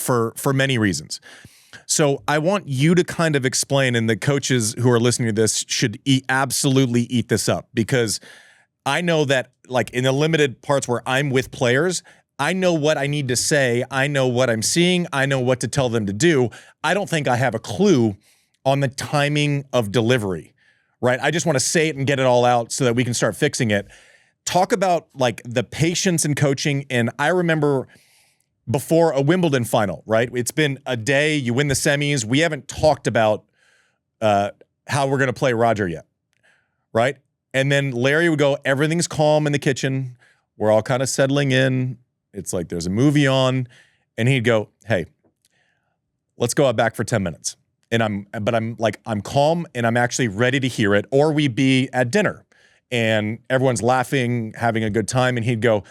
many reasons. So I want you to kind of explain, and the coaches who are listening to this should absolutely eat this up, because I know that, like, in the limited parts where I'm with players, I know what I need to say. I know what I'm seeing. I know what to tell them to do. I don't think I have a clue on the timing of delivery, right? I just want to say it and get it all out so that we can start fixing it. Talk about, like, the patience in coaching. And I remember before a Wimbledon final, right? It's been a day, you win the semis. We haven't talked about how we're going to play Roger yet, right? And then Larry would go, everything's calm in the kitchen. We're all kind of settling in. It's like there's a movie on. And he'd go, hey, let's go out back for 10 minutes. And I'm calm and I'm actually ready to hear it. Or we'd be at dinner and everyone's laughing, having a good time. And he'd go,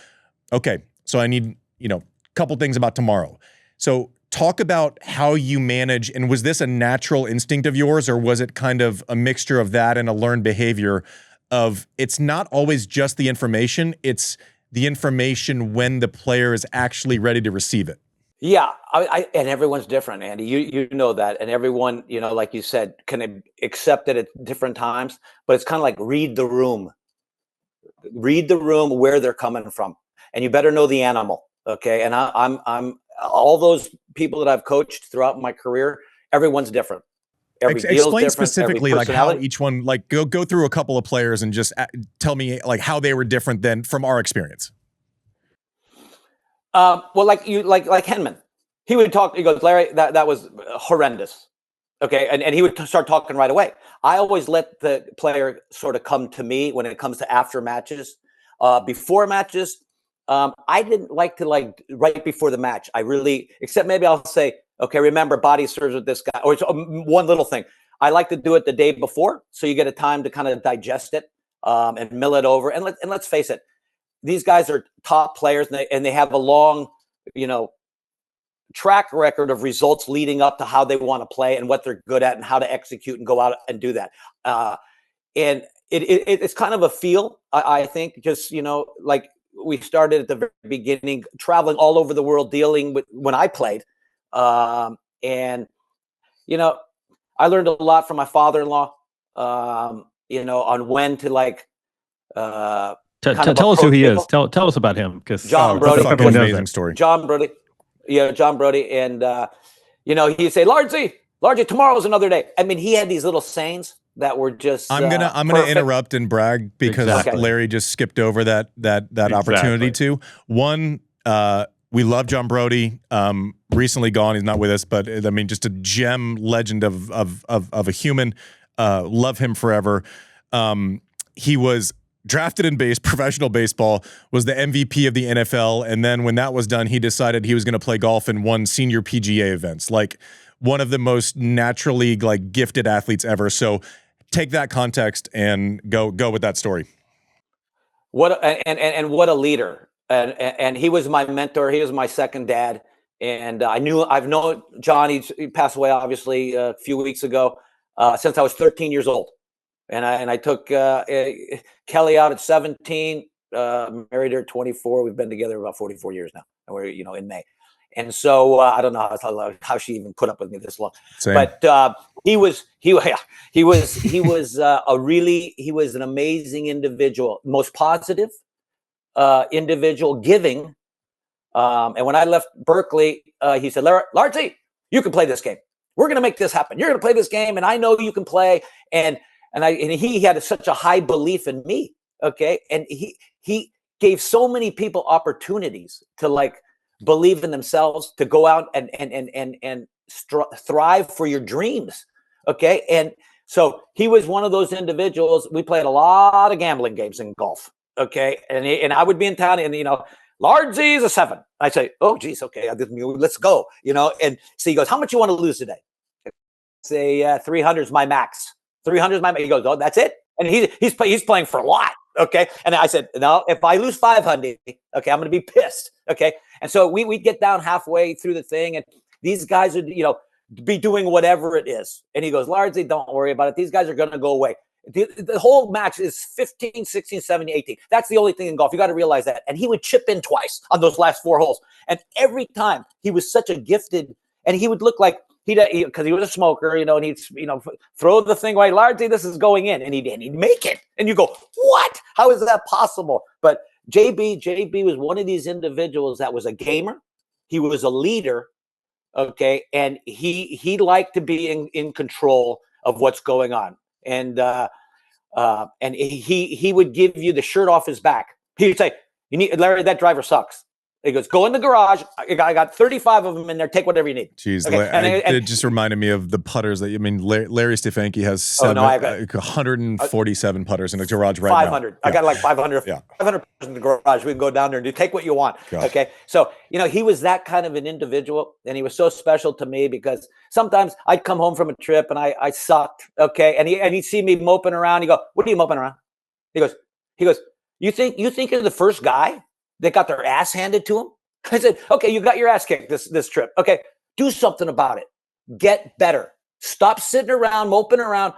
okay, so I need, a couple things about tomorrow. So talk about how you manage, and was this a natural instinct of yours, or was it kind of a mixture of that and a learned behavior of it's not always just the information, it's the information when the player is actually ready to receive it? Yeah, and everyone's different, Andy. You know that, and everyone, like you said, can accept it at different times. But it's kind of like read the room where they're coming from, and you better know the animal, okay? And I'm all those people that I've coached throughout my career. Everyone's different. Explain specifically like how each one, like go through a couple of players and just tell me like how they were different than from our experience. Well, like Henman, he would talk. He goes, Larry, that was horrendous. Okay, and he would start talking right away. I always let the player sort of come to me when it comes to after matches. Before matches, I didn't like to right before the match. I really, except maybe I'll say, okay, remember body serves with this guy, or it's one little thing. I like to do it the day before, so you get a time to kind of digest it and mill it over. And let's face it, these guys are top players, and they have a long, track record of results leading up to how they want to play and what they're good at and how to execute and go out and do that. And it's kind of a feel, I think, just, like we started at the very beginning, traveling all over the world, dealing with when I played. And, I learned a lot from my father-in-law, on when to tell us who he is. Tell us about him, because Jon Brodie. Amazing story. Jon Brodie. Yeah, Jon Brodie. And, he'd say, Largy, tomorrow's another day. I mean, he had these little sayings that were just I'm gonna interrupt and brag because Larry just skipped over that opportunity too. One, we love Jon Brodie. Recently gone, he's not with us, but I mean, just a gem legend of a human. Love him forever. He was drafted in professional baseball, was the MVP of the NFL, and then when that was done, he decided he was going to play golf and won senior PGA events. Like one of the most naturally gifted athletes ever. So take that context and go with that story. What what a leader. And he was my mentor. He was my second dad. And I've known John. He passed away obviously a few weeks ago. Since I was 13 years old. And I took Kelly out at 17, married her at 24. We've been together about 44 years now, and we're in May. And so I don't know how she even put up with me this long. Same. But he was an amazing individual, most positive individual, giving. And when I left Berkeley, he said, Larty, you can play this game. We're going to make this happen. You're going to play this game, and I know you can play. And he had such a high belief in me. Okay. And he gave so many people opportunities to believe in themselves, to go out and thrive for your dreams. Okay. And so he was one of those individuals. We played a lot of gambling games in golf. Okay. And I would be in town and, Largy is a 7. I say, oh, geez. Okay. Let's go, and so he goes, how much you want to lose today? I say 300 is my max. 300 is my max. He goes, oh, that's it. And he's playing for a lot. Okay. And I said, no, if I lose 500, okay, I'm going to be pissed. Okay. And so we'd get down halfway through the thing, and these guys would, be doing whatever it is. And he goes, Largy, don't worry about it. These guys are going to go away. The whole match is 15, 16, 17, 18. That's the only thing in golf. You got to realize that. And he would chip in twice on those last 4 holes. And every time he was such a gifted, and he would look like because he was a smoker, and he'd, throw the thing away. Largy, this is going in. And he'd make it. And you go, what? How is that possible? But JB was one of these individuals that was a gamer. He was a leader. Okay. And he liked to be in control of what's going on. And he would give you the shirt off his back. He would say, Larry, that driver sucks. He goes, go in the garage. I got 35 of them in there. Take whatever you need. Jeez, okay. It just reminded me of the putters that Larry Stefanki has 147 putters in the garage right 500. now. I got 500. Yeah. 500 in the garage. We can go down there and take what you want. God. Okay. So, he was that kind of an individual, and he was so special to me because sometimes I'd come home from a trip and I sucked. Okay. And he'd see me moping around. He go, what are you moping around? He goes, He goes, you think you're the first guy that got their ass handed to him? I said, okay, you got your ass kicked this trip. Okay, do something about it. Get better. Stop sitting around, moping around.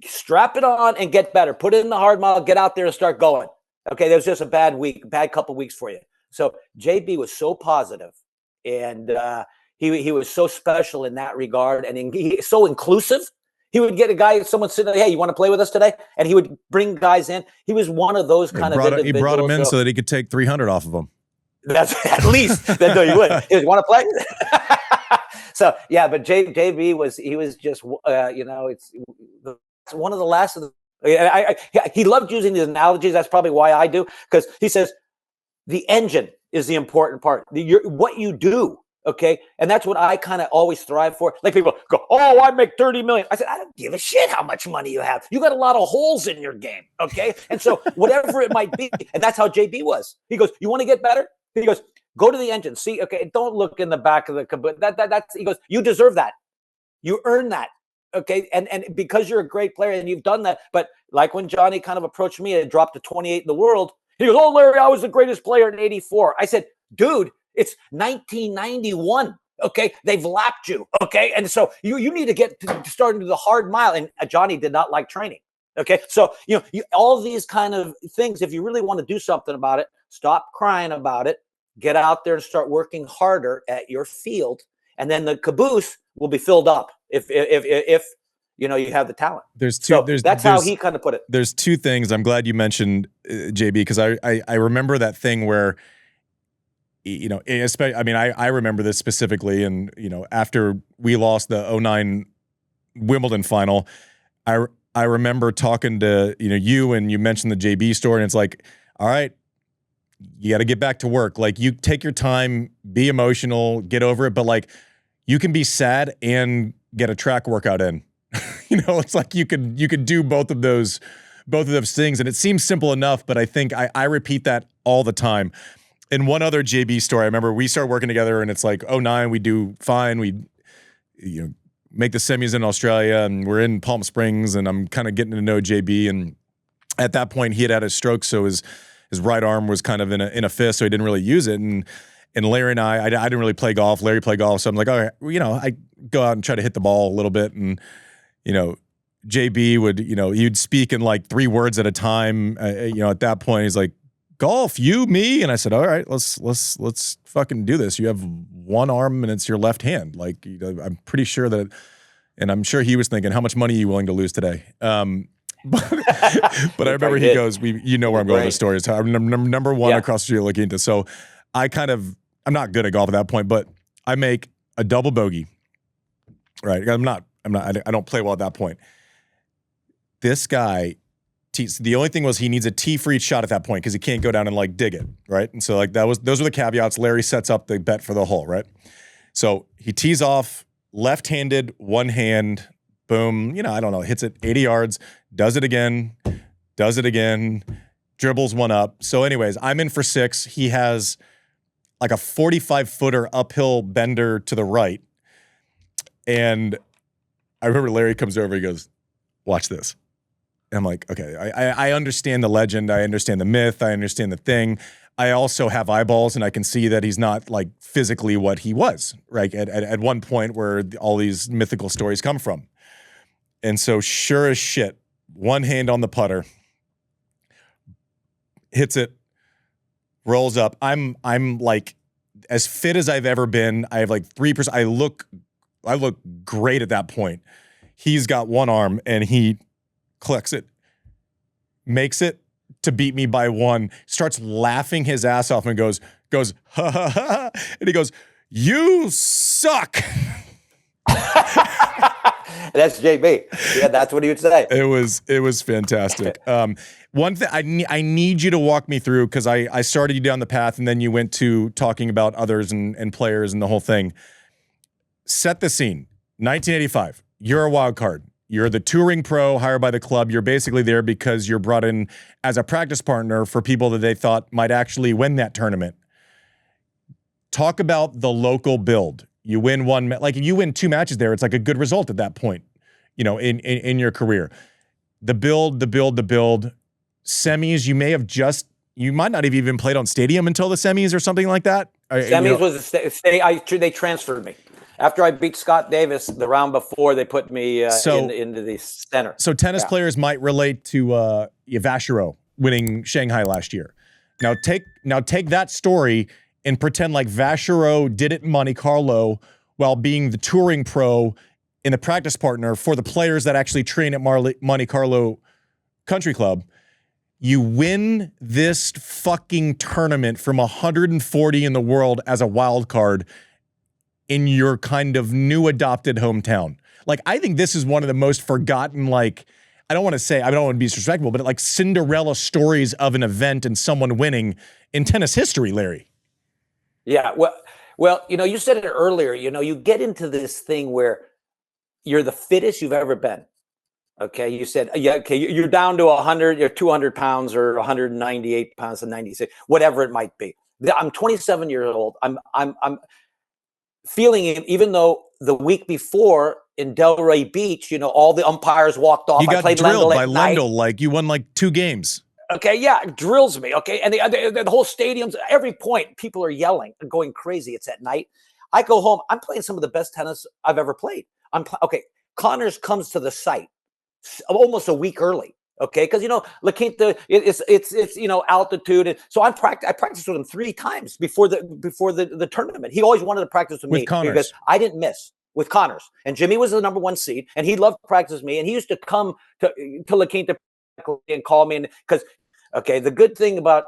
Strap it on and get better. Put it in the hard mile. Get out there and start going. Okay, that was just a bad couple weeks for you. So JB was so positive, and he was so special in that regard, and he so inclusive. He would get someone sitting there, hey, you want to play with us today? And he would bring guys in. He was one of those kind of individuals. He brought him in so that he could take 300 off of them. That's at least. Then no, you would. You want to play? So yeah, but JB was just it's one of the last of the. He loved using these analogies. That's probably why I do, because he says the engine is the important part. What you do. Okay. And that's what I kind of always thrive for. Like people go, oh, I make 30 million. I said, I don't give a shit how much money you have. You got a lot of holes in your game. Okay. And so whatever it might be, and that's how JB was. He goes, you want to get better? He goes, go to the engine. See, okay, don't look in the back of the caboose. That's he goes, you deserve that. You earn that. Okay. And because you're a great player and you've done that. But like when Johnny kind of approached me and dropped to 28 in the world, he goes, oh, Larry, I was the greatest player in 84. I said, dude, it's 1991. Okay. They've lapped you. Okay. And so you need to get to start into the hard mile. And Johnny did not like training. Okay. So, all of these kind of things, if you really want to do something about it, stop crying about it, get out there and start working harder at your field. And then the caboose will be filled up if you have the talent. That's how he kind of put it. There's two things. I'm glad you mentioned JB, because I remember that thing where, especially, I remember this specifically, and after we lost the 2009 Wimbledon final, I remember talking to you, and you mentioned the JB story, and it's like, all right, you got to get back to work. Like, you take your time, be emotional, get over it, but like, you can be sad and get a track workout in. It's like you could do both of those things, and it seems simple enough, but I think I repeat that all the time. And one other JB story, I remember we started working together, and it's like 2009, we do fine. We, make the semis in Australia, and we're in Palm Springs, and I'm kind of getting to know JB. And at that point, he had a stroke, so his right arm was kind of in a fist, so he didn't really use it. And Larry and I didn't really play golf. Larry played golf, so I'm like, all right, I go out and try to hit the ball a little bit, and JB would, he'd speak in like 3 words at a time. At that point, he's like, golf, you, me, and I said, all right, let's fucking do this. You have one arm and it's your left hand. Like, I'm pretty sure that, and I'm sure he was thinking, how much money are you willing to lose today? But I remember he goes, where I'm going with the story. So I'm number one across the street looking into. So I'm not good at golf at that point, but I make a double bogey. Right, I don't play well at that point. This guy. The only thing was he needs a tee for each shot at that point because he can't go down and like dig it, right? And so like those were the caveats. Larry sets up the bet for the hole, right? So he tees off left-handed, one hand, boom, I don't know, hits it 80 yards, does it again, dribbles one up. So anyways, I'm in for 6. He has like a 45-footer uphill bender to the right. And I remember Larry comes over, he goes, watch this. And I'm like, okay, I understand the legend. I understand the myth. I understand the thing. I also have eyeballs, and I can see that he's not like physically what he was, right? At one point where all these mythical stories come from. And so sure as shit, one hand on the putter, hits it, rolls up. I'm like as fit as I've ever been. I have like 3%. I look great at that point. He's got one arm, and he collects it, makes it to beat me by 1, starts laughing his ass off and goes, ha ha ha, and he goes, you suck. That's JB. Yeah, that's what he would say. It was fantastic. One thing I need you to walk me through, because I started you down the path, and then you went to talking about others and players and the whole thing. Set the scene. 1985. You're a wild card. You're the touring pro hired by the club. You're basically there because you're brought in as a practice partner for people that they thought might actually win that tournament. Talk about the local build. You win if you win 2 matches there, it's like a good result at that point, in your career. The build. semis, you might not have even played on stadium until the semis or something like that. Semis was they transferred me. After I beat Scott Davis the round before, they put me into the center. So tennis players might relate to Vachereau winning Shanghai last year. Now take that story and pretend like Vachereau did it in Monte-Carlo while being the touring pro and the practice partner for the players that actually train at Monte-Carlo Country Club. You win this fucking tournament from 140 in the world as a wild card in your kind of new adopted hometown. Like, I think this is one of the most forgotten, like, I don't want to be disrespectful, but like Cinderella stories of an event and someone winning in tennis history, Larry. Yeah, well, you said it earlier, you get into this thing where you're the fittest you've ever been. Okay, you said, you're down to 100, you're 200 pounds or 198 pounds and 96, whatever it might be. I'm 27 years old. I'm feeling it, even though the week before in Delray Beach, all the umpires walked off. You got I played drilled Lendl by Lendl, like you won like 2 games. Okay, yeah, it drills me. Okay, and the whole stadium's every point, people are yelling and going crazy. It's at night. I go home. I'm playing some of the best tennis I've ever played. Connors comes to the site almost a week early. Okay, because La Quinta, it's altitude, and so I practiced with him 3 times before the tournament. He always wanted to practice with me Connors. Because I didn't miss with Connors, and Jimmy was the number 1 seed, and he loved to practice me, and he used to come to La Quinta and call me, and because the good thing about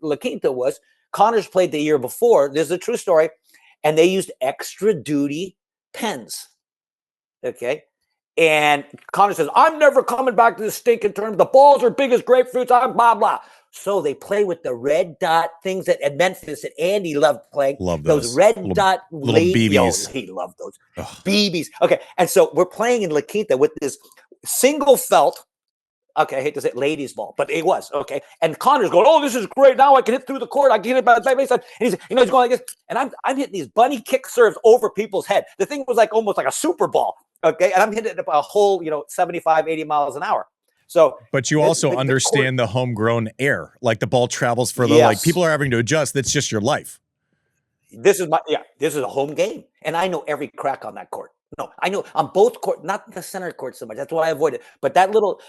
La Quinta was Connors played the year before. This is a true story, and they used extra duty pens. Okay. And Connor says, I'm never coming back to this stinking tournament. The balls are big as grapefruits. I'm blah, blah. So they play with the red dot things at Memphis that Andy loved playing. Love those red dot little BBs. He loved those BBs. Okay. And so we're playing in La Quinta with this single felt. Okay, I hate to say ladies' ball, but it was. Okay. And Connor's going, oh, this is great. Now I can hit through the court. I can hit it by the baseline. And he's going like this. And I'm hitting these bunny kick serves over people's head. The thing was like almost like a super ball. Okay. And I'm hitting it a whole, 75, 80 miles an hour. So, but you also understand the homegrown air, like the ball travels further, like people are having to adjust. That's just your life. This is a home game. And I know every crack on that court. No, I know on both court, not the center court so much. That's why I avoid it. But that little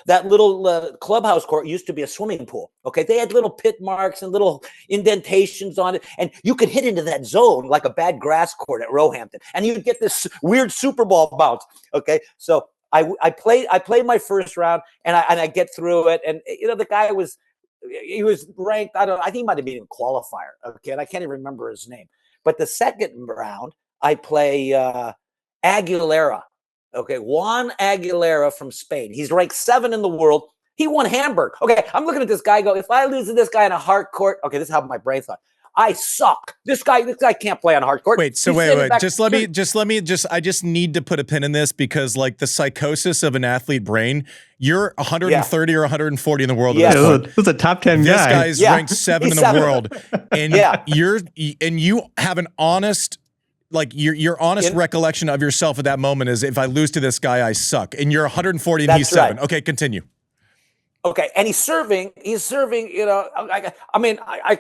clubhouse court used to be a swimming pool. Okay, they had little pit marks and little indentations on it, and you could hit into that zone like a bad grass court at Roehampton, and you'd get this weird Super Ball bounce. Okay, so I played my first round, and I get through it, and the guy was ranked. I think he might have been in qualifier. Okay, and I can't even remember his name. But the second round, I play. Aguilera. Okay, Juan Aguilera from Spain. He's ranked 7 in the world. He won Hamburg. Okay, I'm looking at this guy go, if I lose to this guy on a hard court, okay, this is how my brain thought. I suck. This guy can't play on a hard court. Wait, so wait. I just need to put a pin in this because like the psychosis of an athlete brain, you're 130 or 140 in the world. Yeah, this is a top 10 guy. This guy's ranked 7 in the world. And you have an honest your honest recollection of yourself at that moment is if I lose to this guy, I suck. And you're 140 and he's 7. Okay, continue. Okay, and he's serving. I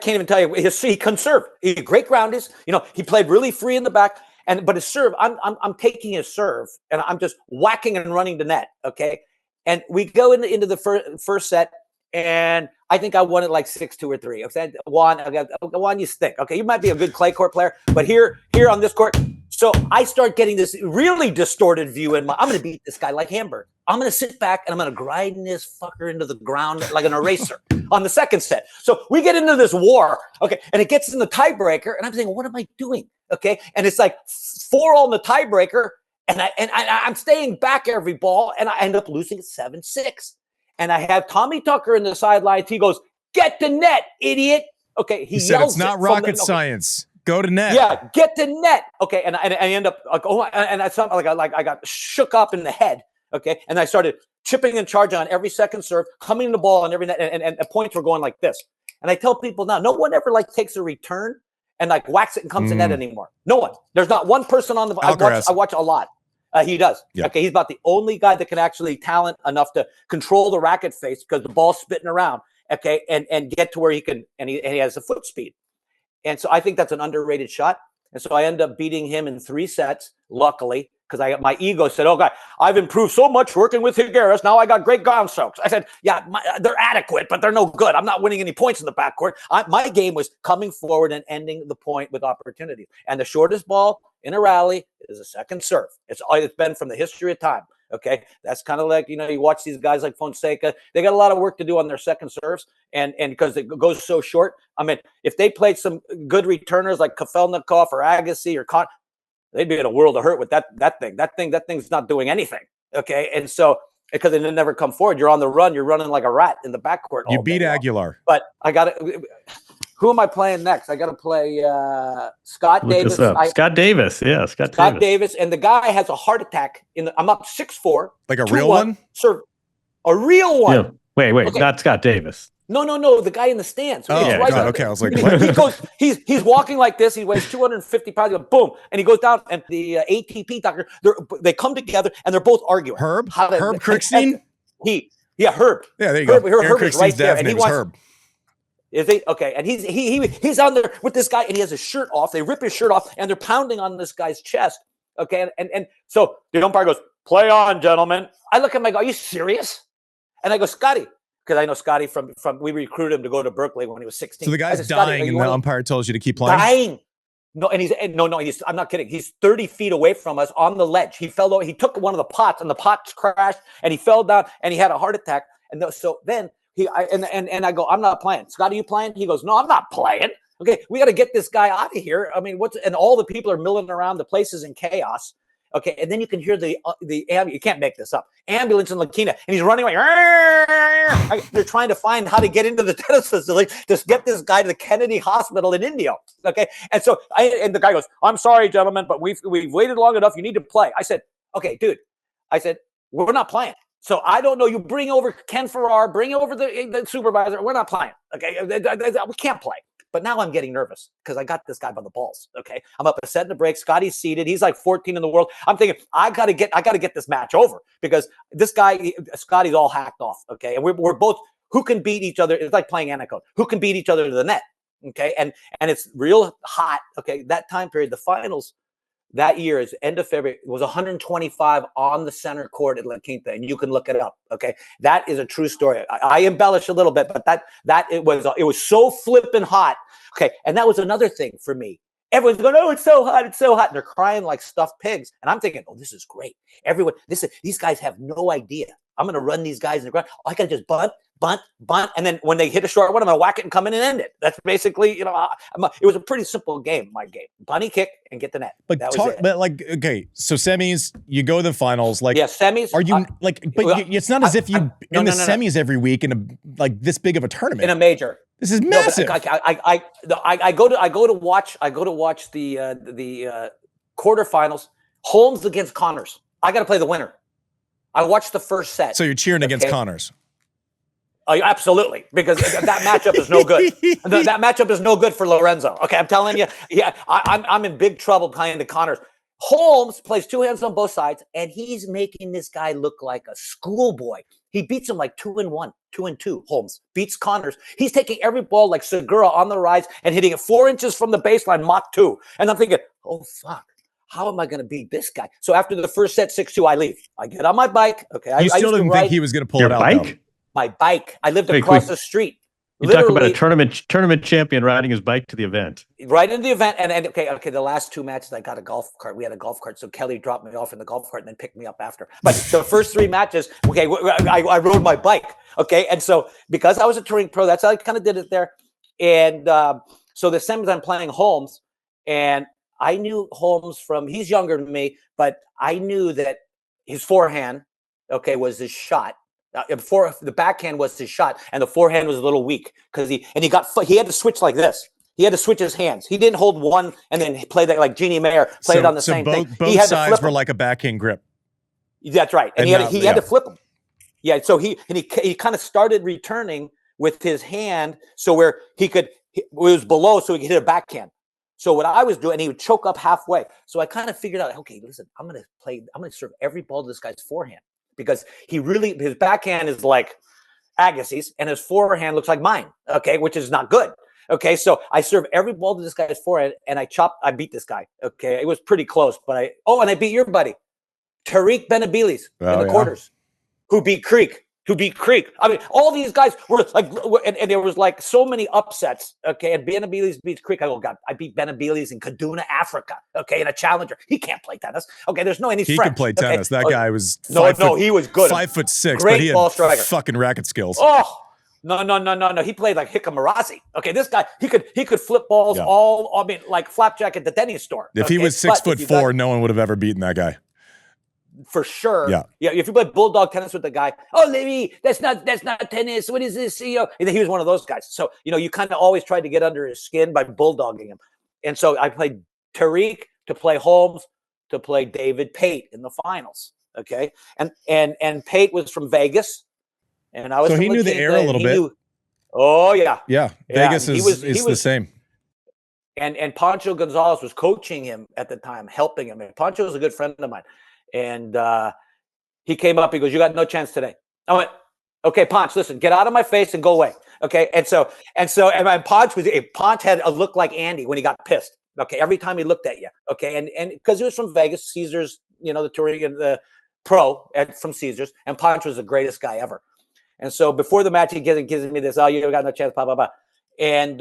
can't even tell you. He can serve. He's a great groundist. He played really free in the back. But his serve, I'm taking his serve and I'm just whacking and running the net. Okay, and we go into the first set. And I think I won it like 6-2 or 3. Okay, Juan, you stink. Okay, you might be a good clay court player, but here on this court, so I start getting this really distorted view I'm going to beat this guy like Hamburg. I'm going to sit back and I'm going to grind this fucker into the ground like an eraser on the second set. So we get into this war, okay, and it gets in the tiebreaker, and I'm thinking, what am I doing? Okay, and it's like 4-all in the tiebreaker, and I'm staying back every ball, and I end up losing at 7-6. And I have Tommy Tucker in the sidelines. He goes, "Get to net, idiot!" Okay, he said yells it's not rocket science. Go to net. Yeah, get to net. Okay, and I end up like, I got shook up in the head. Okay, and I started chipping and charging on every second serve, coming the ball on every net, and the points were going like this. And I tell people now, no one ever takes a return and whacks it and comes to net anymore. No one. There's not one person on the. I watch a lot. He does. Yeah. Okay, he's about the only guy that can actually talent enough to control the racket face because the ball's spitting around. Okay, and get to where he can, and he has the foot speed. And so I think that's an underrated shot. And so I end up beating him in 3 sets, luckily, because my ego said, "Oh God, I've improved so much working with Higueras. Now I got great ground strokes." I said, "Yeah, they're adequate, but they're no good. I'm not winning any points in the backcourt." My game was coming forward and ending the point with opportunity. And the shortest ball in a rally is a second serve. It's been from the history of time. Okay, that's kind of like, you watch these guys like Fonseca. They got a lot of work to do on their second serves, and because it goes so short. I mean, if they played some good returners like Kafelnikov or Agassi or Con, they'd be in a world of hurt with that thing. That thing's not doing anything. Okay, and so because it never come forward, you're on the run. You're running like a rat in the backcourt. You beat Aguilar, but I got it. Who am I playing next? I got to play Scott Davis. Scott Davis. Yeah, Scott Davis. And the guy has a heart attack. I'm up 6-4. Like a real one? Sir, a real one. Yeah. Wait, okay. Not Scott Davis. No. The guy in the stands. Oh, right God. Okay, I was like, what? He's walking like this. He weighs 250 pounds. He goes, boom. And he goes down. And the ATP doctor, they come together and they're both arguing. Herb Krickstein? Herb. Yeah, there you go. Herb is right there. And he wants Herb. Is he? Okay. And he's on there with this guy and he has his shirt off. They rip his shirt off and they're pounding on this guy's chest. Okay. And so the umpire goes, "Play on, gentlemen." I look at him, I go, "Are you serious?" And I go, "Scotty," because I know Scotty from we recruited him to go to Berkeley when he was 16. So the guy's dying and the umpire tells you to keep playing? Dying. No, I'm not kidding. He's 30 feet away from us on the ledge. He fell over. He took one of the pots and the pots crashed and he fell down and he had a heart attack. And so then I go, "I'm not playing." "Scott, are you playing?" He goes, "No, I'm not playing." Okay, we got to get this guy out of here. I mean, and all the people are milling around. The place is in chaos. Okay, and then you can hear the you can't make this up. Ambulance in La Quina, and he's running away. They're trying to find how to get into the tennis facility to get this guy to the Kennedy Hospital in India. Okay, and so and the guy goes, "I'm sorry, gentlemen, but we've waited long enough. You need to play." I said, "Okay, dude." I said, "We're not playing." So I don't know. You bring over Ken Farrar, bring over the supervisor. We're not playing. Okay, we can't play. But now I'm getting nervous because I got this guy by the balls. Okay, I'm up a set in the break. Scotty's seated. He's like 14 in the world. I'm thinking I got to get this match over because this guy Scotty's all hacked off. Okay, and we're both who can beat each other. It's like playing Anaconda. Who can beat each other to the net? Okay, and it's real hot. Okay, that time period, the finals. That year is end of February. It was 125 on the center court at La Quinta, and you can look it up. Okay, that is a true story. I embellish a little bit, but that it was so flipping hot. Okay, and that was another thing for me. Everyone's going, "Oh, it's so hot, it's so hot," and they're crying like stuffed pigs. And I'm thinking, "Oh, this is great. These guys have no idea. I'm going to run these guys in the ground. I got to just bunt, and then when they hit a short one, I'm going to whack it and come in and end it." That's basically, it was a pretty simple game. My game, bunny kick and get the net. But okay, so semis, you go to the finals. Like, yeah, semis. Are you it's not as if you in the semis every week in this big of a tournament in a major. This is massive. I go to watch the quarterfinals. Holmes against Connors. I got to play the winner. I watched the first set. So you're cheering against Connors. Absolutely, because that matchup is no good. That matchup is no good for Lorenzo. Okay, I'm telling you. Yeah, I'm in big trouble playing the Connors. Holmes plays two hands on both sides, and he's making this guy look like a schoolboy. He beats him like 2-1, 2-2. Holmes beats Connors. He's taking every ball like Segura on the rise and hitting it 4 inches from the baseline, Mach 2. And I'm thinking, "Oh, fuck. How am I going to beat this guy?" So after the first set, 6-2, I leave. I get on my bike. Okay. You still didn't think he was going to pull it out, bike? Though. My bike. I lived across the street. You talk about a tournament champion riding his bike to the event. Right into the event. And okay, the last 2 matches, I got a golf cart. We had a golf cart. So Kelly dropped me off in the golf cart and then picked me up after. But the first 3 matches, okay, I rode my bike. Okay. And so because I was a touring pro, that's how I kind of did it there. And so the semis, I'm playing Holmes. And I knew Holmes he's younger than me, but I knew that his forehand, okay, was his shot. The backhand was his shot, and the forehand was a little weak because he had to switch like this. He had to switch his hands. He didn't hold one and then play that like Jeannie Mayer played on the same thing. Both sides were like a backhand grip. That's right, and he had to flip them. Yeah, so he kind of started returning with his hand, so where it was below, so he could hit a backhand. So what I was doing, and he would choke up halfway. So I kind of figured out, okay, listen, I'm going to serve every ball to this guy's forehand, because his backhand is like Agassi's and his forehand looks like mine. Okay. Which is not good. Okay. So I serve every ball to this guy's forehand, and I beat this guy. Okay. It was pretty close, but and I beat your buddy, Tariq Benabides in the quarters, who beat Creek. I mean, all these guys were like, and there was like so many upsets. Okay, and Benabides beats Creek. I go, God, I beat Benabides in Kaduna, Africa. Okay, in a challenger. He can't play tennis. Okay, there's no any. He French. could play tennis. That guy was he was good. 5'6", Great but he ball had striker. fucking racket skills. Oh. No. He played like Hikamarazzi. Okay, this guy, he could flip balls like flapjack at the Denny's store. If he was 6'4", no one would have ever beaten that guy. For sure. Yeah. If you play bulldog tennis with the guy, Levy, that's not tennis. What is this? He was one of those guys. So, you kind of always tried to get under his skin by bulldogging him. And so I played Tariq to play Holmes to play David Pate in the finals. Okay. And Pate was from Vegas. And I was so he knew the air a little bit. Yeah. Vegas is the same. And Pancho Gonzalez was coaching him at the time, helping him. And Pancho was a good friend of mine. And he came up. He goes, "You got no chance today." I went, "Okay, Ponch, listen, get out of my face and go away." Okay, and Ponch had a look like Andy when he got pissed. Okay, every time he looked at you. Okay, and because he was from Vegas, Caesars, the touring and the pro from Caesars, and Ponch was the greatest guy ever. And so before the match, he gives me this, "You got no chance," blah blah blah. And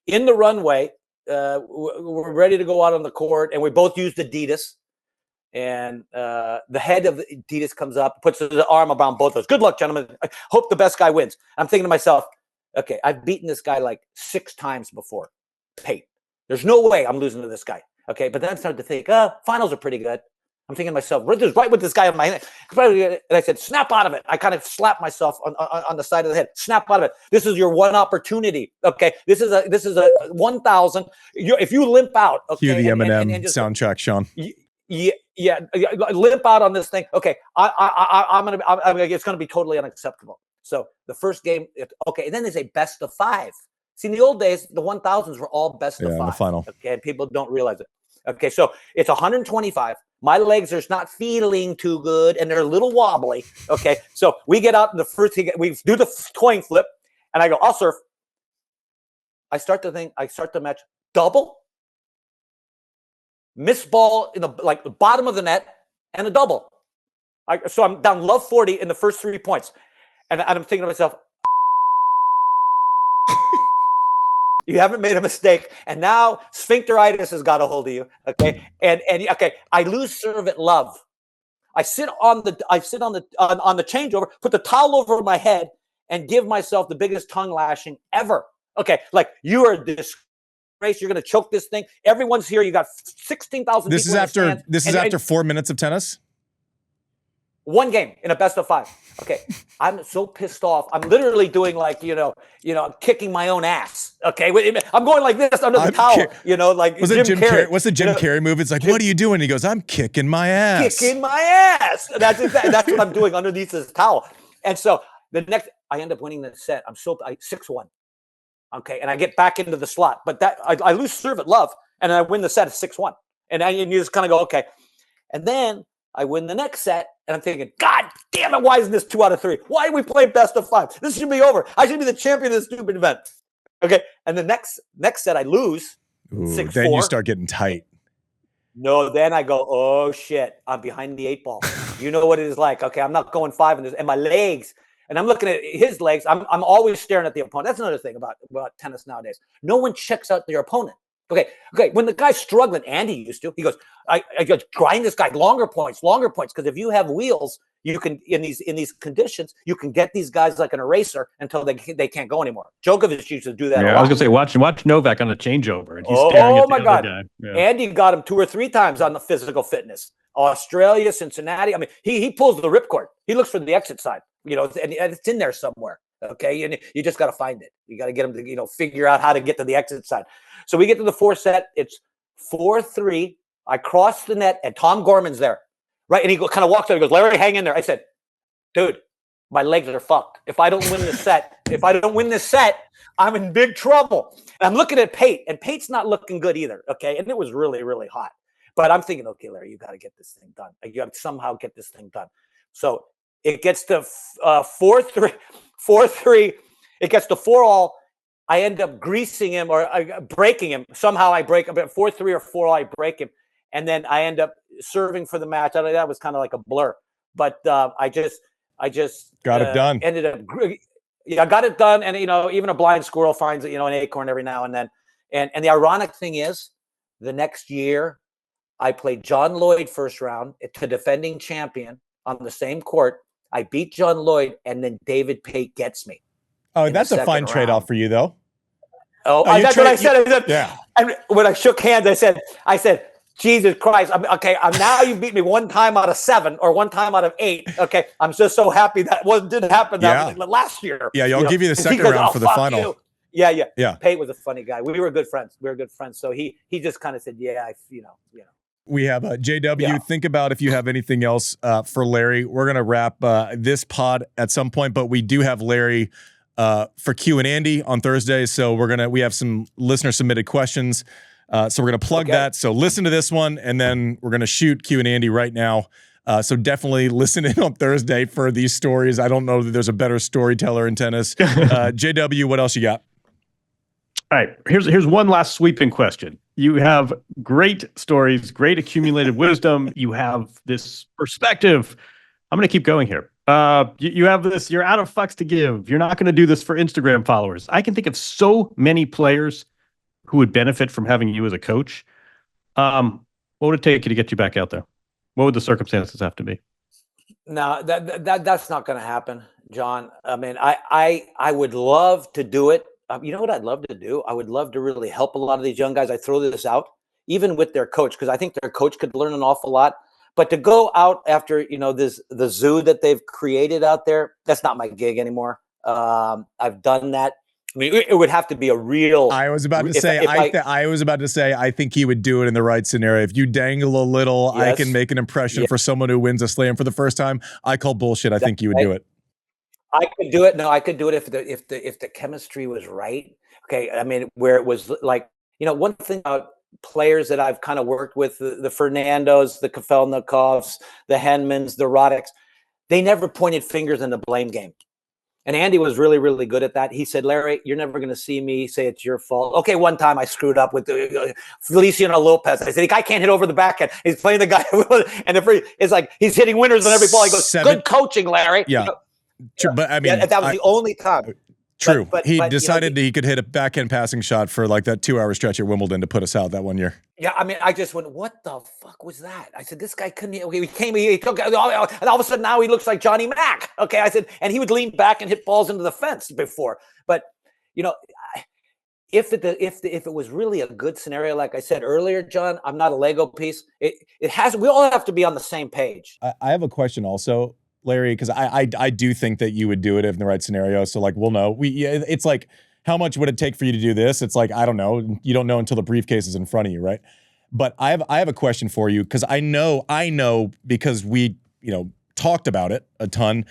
in the runway, we're ready to go out on the court, and we both used Adidas. And the head of Adidas comes up, puts his arm around both of us. "Good luck, gentlemen. I hope the best guy wins." I'm thinking to myself, okay, I've beaten this guy like 6 times before. Pate. There's no way I'm losing to this guy. Okay, but then I started to think, finals are pretty good. I'm thinking to myself, right with this guy in my hand. And I said, "Snap out of it." I kind of slapped myself on the side of the head. "Snap out of it. This is your one opportunity. Okay, this is a 1,000. If you limp out, okay." Cue the Eminem soundtrack, Sean. Yeah, limp out on this thing. Okay, it's gonna be totally unacceptable. So the first game, okay, and then they say best of 5. See, in the old days, the 1,000s were all best of 5. In the final. Okay, and people don't realize it. Okay, so it's 125. My legs are not feeling too good, and they're a little wobbly. Okay, so we get out in the first. We do the coin flip, and I go, "I'll serve." I start the match double. Miss ball in the bottom of the net and a double. So I'm down love 40 in the first 3 points. And I'm thinking to myself, you haven't made a mistake. And now sphincteritis has got a hold of you. Okay. And I lose serve at love. I sit on the changeover, put the towel over my head, and give myself the biggest tongue lashing ever. Okay. Like, you are this. You're going to choke this thing. Everyone's here. You got 16,000 people. This is after 4 minutes of tennis. One game in a best of 5. Okay, I'm so pissed off. I'm literally doing kicking my own ass. Okay, I'm going like this under the towel. Like Jim Carrey. What's the Jim Carrey move? It's like, "What are you doing?" He goes, "I'm kicking my ass." Kicking my ass. That's what I'm doing underneath this towel. And so I end up winning the set. I'm 6-1. Okay, and I get back into the slot, but I lose serve at love, and I win the set at 6-1. And you just kind of go, okay. And then I win the next set, and I'm thinking, God damn it, why isn't this 2 out of 3? Why do we play best of 5? This should be over. I should be the champion of this stupid event. Okay, and the next set I lose 6-4. Then you start getting tight. No, then I go, oh shit, I'm behind the 8 ball. You know what it is like. Okay, I'm not going 5 in this, and my legs. And I'm looking at his legs. I'm always staring at the opponent. That's another thing about tennis nowadays. No one checks out their opponent. Okay. When the guy's struggling, Andy used to. He goes, I just grind this guy longer points. Because if you have wheels, you can in these conditions, you can get these guys like an eraser until they can't go anymore. Djokovic used to do that. Yeah, I was gonna say watch Novak on a changeover, and he's staring at the other guy. Yeah. Andy got him 2 or 3 times on the physical fitness. Australia, Cincinnati. I mean, he pulls the ripcord. He looks for the exit side. And it's in there somewhere. Okay. And you just got to find it. You got to get them to, figure out how to get to the exit side. So we get to the 4th set. It's 4-3. I cross the net, and Tom Gorman's there. Right. And he kind of walks over. He goes, "Larry, hang in there." I said, "Dude, my legs are fucked. If I don't win this set, I'm in big trouble. And I'm looking at Pate, and Pate's not looking good either. Okay. And it was really, really hot. But I'm thinking, okay, Larry, you got to get this thing done. You got to somehow get this thing done. So it gets to 4-3, 4-3. It gets to 4-all. I end up greasing him or breaking him. Somehow I break him. 4-3 or 4-all, I break him. And then I end up serving for the match. That was kind of like a blur. But I just got it done. Ended up, I got it done. And, even a blind squirrel finds, an acorn every now and then. And the ironic thing is, the next year, I played John Lloyd first round to defending champion on the same court. I beat John Lloyd, and then David Pate gets me. Oh, that's a fine trade-off for you, though. That's what I said. Yeah. And when I shook hands, I said, Jesus Christ. Now you beat me 1 time out of 7 or 1 time out of 8. Okay. I'm just so happy that didn't happen last year. Yeah. I'll give you the second round for the final. You. Yeah. Pate was a funny guy. We were good friends. So he just kind of said, We have JW. Yeah. Think about if you have anything else for Larry. We're going to wrap this pod at some point, but we do have Larry for Q and Andy on Thursday. So we have some listener submitted questions. So we're going to plug that. So listen to this one, and then we're going to shoot Q and Andy right now. So definitely listen in on Thursday for these stories. I don't know that there's a better storyteller in tennis. JW, what else you got? All right, here's one last sweeping question. You have great stories, great accumulated wisdom. You have this perspective. I'm going to keep going here. You have this, you're out of fucks to give. You're not going to do this for Instagram followers. I can think of so many players who would benefit from having you as a coach. What would it take you to get you back out there? What would the circumstances have to be? No, that's not going to happen, John. I mean, I would love to do it. You know what I'd love to do? I would love to really help a lot of these young guys. I throw this out, even with their coach, because I think their coach could learn an awful lot. But to go out after, the zoo that they've created out there, that's not my gig anymore. I've done that. I mean, it would have to be a real. I was about to say, I think he would do it in the right scenario. If you dangle a little, yes. I can make an impression for someone who wins a slam for the first time. I call bullshit. I think you would do it. I could do it. No, I could do it if the chemistry was right. Okay, I mean, where it was like, one thing about players that I've kind of worked with, the Fernandos, the Kafelnikovs, the Henmans, the Roddicks, they never pointed fingers in the blame game. And Andy was really, really good at that. He said, Larry, you're never going to see me say it's your fault. Okay, one time I screwed up with Feliciano Lopez. I said, the guy can't hit over the backhand. He's playing the guy, and it's like he's hitting winners on every ball. He goes, good coaching, Larry. Yeah. True, but I mean, that was the only time. True. But he decided he could hit a backhand passing shot for like that 2-hour stretch at Wimbledon to put us out that one year. Yeah, I mean, I just went, what the fuck was that? I said, this guy couldn't hit. Okay, he took, and all of a sudden now he looks like Johnny Mack. Okay, I said, and he would lean back and hit balls into the fence before. But, if it was really a good scenario, like I said earlier, John, I'm not a Lego piece. We all have to be on the same page. I have a question also, Larry, because I do think that you would do it if in the right scenario. So like, we'll know. It's like, how much would it take for you to do this? It's like, I don't know. You don't know until the briefcase is in front of you, right? But I have a question for you, because I know because we, talked about it a ton.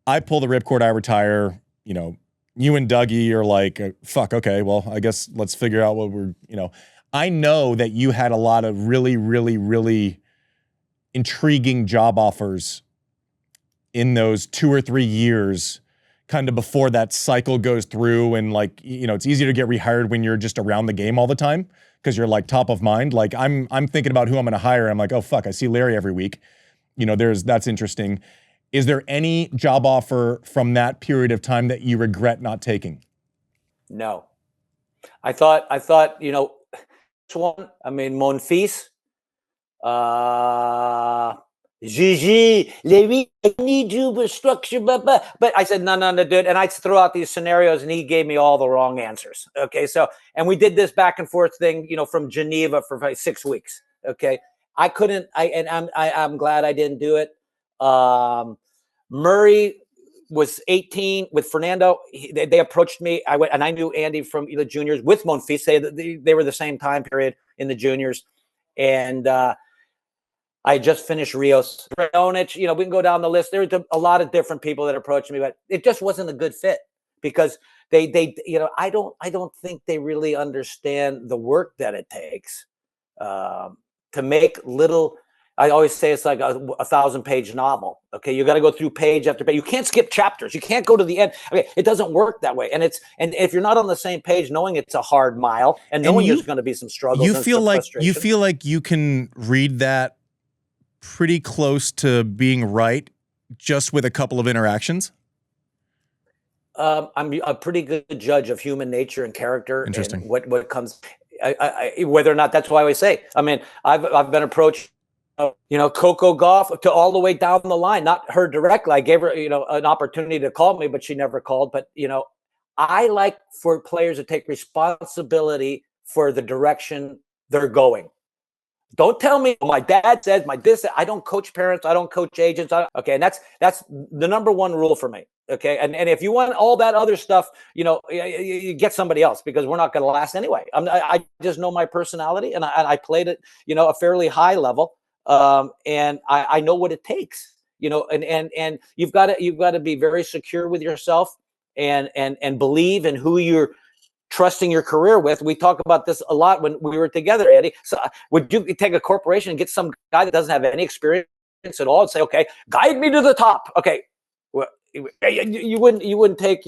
I pull the ripcord, I retire, you and Dougie are like, fuck, okay, well, I guess let's figure out what I know that you had a lot of really, really, really intriguing job offers in those 2 or 3 years, kind of before that cycle goes through, and like, it's easier to get rehired when you're just around the game all the time because you're like top of mind. Like I'm thinking about who I'm going to hire. I'm like, oh fuck, I see Larry every week. That's interesting. Is there any job offer from that period of time that you regret not taking? No, I thought, one. I mean, Monfils. Gigi, Larry, I need you for structure, but I said, no, dude. And I threw out these scenarios, and he gave me all the wrong answers. Okay, so, and we did this back and forth thing, from Geneva for like 6 weeks. Okay, I couldn't. I'm glad I didn't do it. Murray was 18 with Fernando. They approached me. I went, and I knew Andy from the juniors with Monfils. They were the same time period in the juniors, and I just finished Rios. Brodie, we can go down the list. There were a lot of different people that approached me, but it just wasn't a good fit because I don't think they really understand the work that it takes to make little. I always say it's like a 1,000-page novel. Okay, you got to go through page after page. You can't skip chapters. You can't go to the end. Okay, it doesn't work that way. And if you're not on the same page, knowing it's a hard mile and knowing there's going to be some struggles, you feel like you can read that pretty close to being right just with a couple of interactions. I'm a pretty good judge of human nature and character. Interesting. And what comes, whether or not. That's why I always say. I mean, I've been approached. Coco Gauff to all the way down the line, not her directly. I gave her, an opportunity to call me, but she never called. But, I like for players to take responsibility for the direction they're going. Don't tell me my dad says I don't coach parents. I don't coach agents. Okay. And that's the number one rule for me. Okay. And if you want all that other stuff, you get somebody else, because we're not going to last anyway. I just know my personality, and I played at, a fairly high level. And I know what it takes, and you've got to be very secure with yourself and believe in who you're trusting your career with. We talk about this a lot when we were together, Eddie. So would you take a corporation and get some guy that doesn't have any experience at all and say, okay, guide me to the top? Okay. Well, you wouldn't take,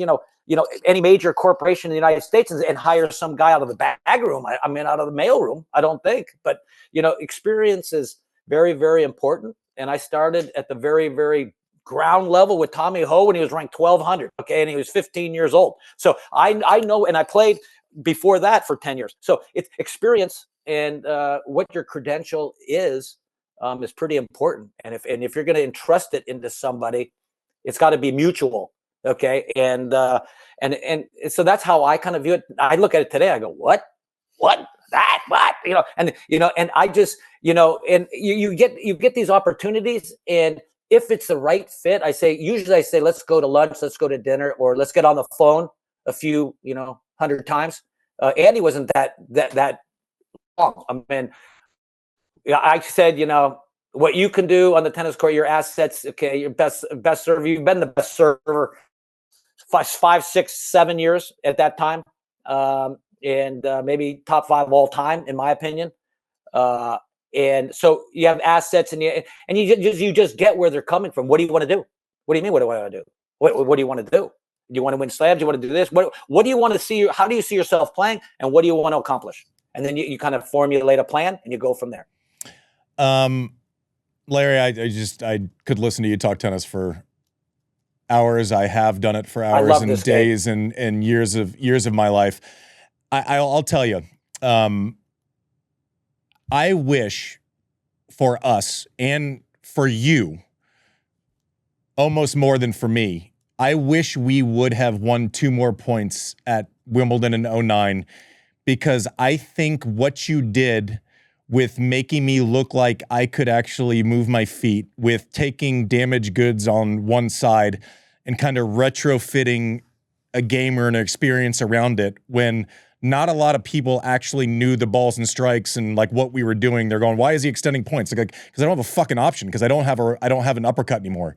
any major corporation in the United States and hire some guy out of the bag room. I mean, out of the mail room, I don't think, but experience is very, very important. And I started at the very, very ground level with Tommy Ho when he was ranked 1,200. Okay. And he was 15 years old. So I know, and I played before that for 10 years. So it's experience, and what your credential is pretty important. And if you're going to entrust it into somebody, it's got to be mutual. Okay. And so that's how I kind of view it. I look at it today. I go, what, that, what, and I just, and you get these opportunities, and if it's the right fit, usually I say, let's go to lunch, let's go to dinner, or let's get on the phone a few, 100 times. Andy wasn't that long. I mean, I said, what you can do on the tennis court, your assets, okay, your best server. You've been the best server 5, 6, 7 years at that time. And maybe top 5 all time, in my opinion. And so you have assets, and you just get where they're coming from. What do you want to do? What do you mean? What do I want to do? What do you want to do? Do you want to win slams? Do you want to do this? What do you want to see? How do you see yourself playing? And what do you want to accomplish? And then you kind of formulate a plan, and you go from there. Larry, I could listen to you talk tennis for hours. I have done it for hours and days and years of my life. I'll tell you, I wish for us and for you, almost more than for me, I wish we would have won 2 more points at Wimbledon in 2009, because I think what you did with making me look like I could actually move my feet, with taking damaged goods on one side and kind of retrofitting a game or an experience around it, when not a lot of people actually knew the balls and strikes and like what we were doing. They're going, why is he extending points? Like, because I don't have a fucking option, because I don't have an uppercut anymore.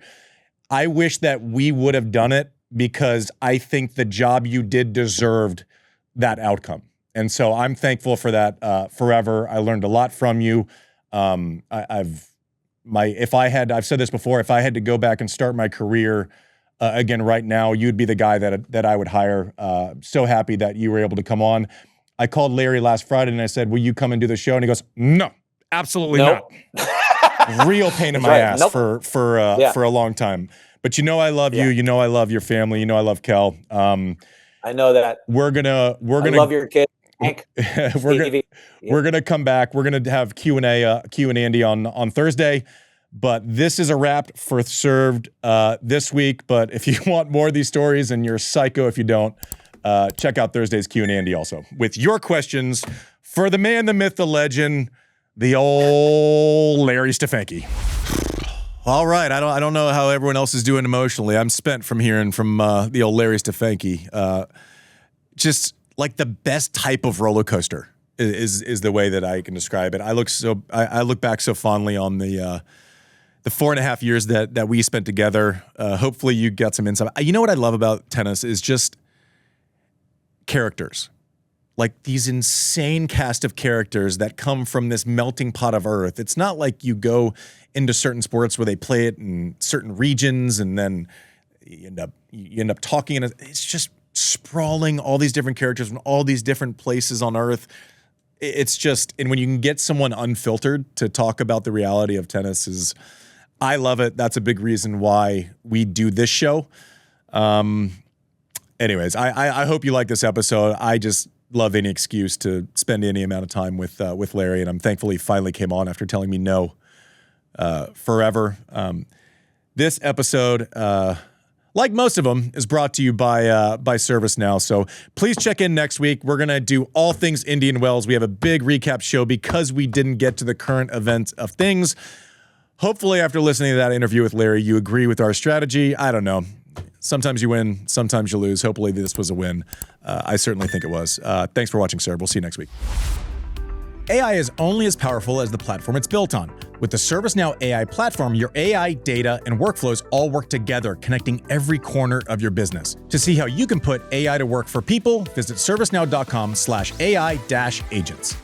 I wish that we would have done it, because I think the job you did deserved that outcome. And so I'm thankful for that forever. I learned a lot from you. I've said this before, if I had to go back and start my career again right now, you'd be the guy that I would hire. So happy that you were able to come on. I called Larry last Friday and I said, will you come and do the show? And he goes, no, absolutely not. Real pain in my ass for a long time. But I love you. I love your family. I love Kel. I know that. We're gonna love your kid. We're gonna come back. We're gonna have Q&A Andy on Thursday. But this is a wrap for Served this week. But if you want more of these stories, and you're a psycho if you don't, check out Thursday's Q&A Andy also, with your questions for the man, the myth, the legend, the old Larry Stefanki. All right, I don't know how everyone else is doing emotionally. I'm spent from hearing from the old Larry Stefanki. Just like the best type of roller coaster is the way that I can describe it. I look back so fondly on the 4.5 years that we spent together. Hopefully you got some insight. You know what I love about tennis is just characters. Like these insane cast of characters that come from this melting pot of earth. It's not like you go into certain sports where they play it in certain regions and then you end up talking in it's just sprawling all these different characters from all these different places on earth. It's just, and when you can get someone unfiltered to talk about the reality of tennis I love it. That's a big reason why we do this show. Anyways, I hope you like this episode. I just love any excuse to spend any amount of time with Larry, and I'm thankful he finally came on after telling me no forever. This episode, like most of them, is brought to you by ServiceNow. So please check in next week. We're gonna do all things Indian Wells. We have a big recap show because we didn't get to the current events of things. Hopefully, after listening to that interview with Larry, you agree with our strategy. I don't know. Sometimes you win, sometimes you lose. Hopefully this was a win. I certainly think it was. Thanks for watching, sir. We'll see you next week. AI is only as powerful as the platform it's built on. With the ServiceNow AI platform, your AI, data, and workflows all work together, connecting every corner of your business. To see how you can put AI to work for people, visit servicenow.com/AI-agents.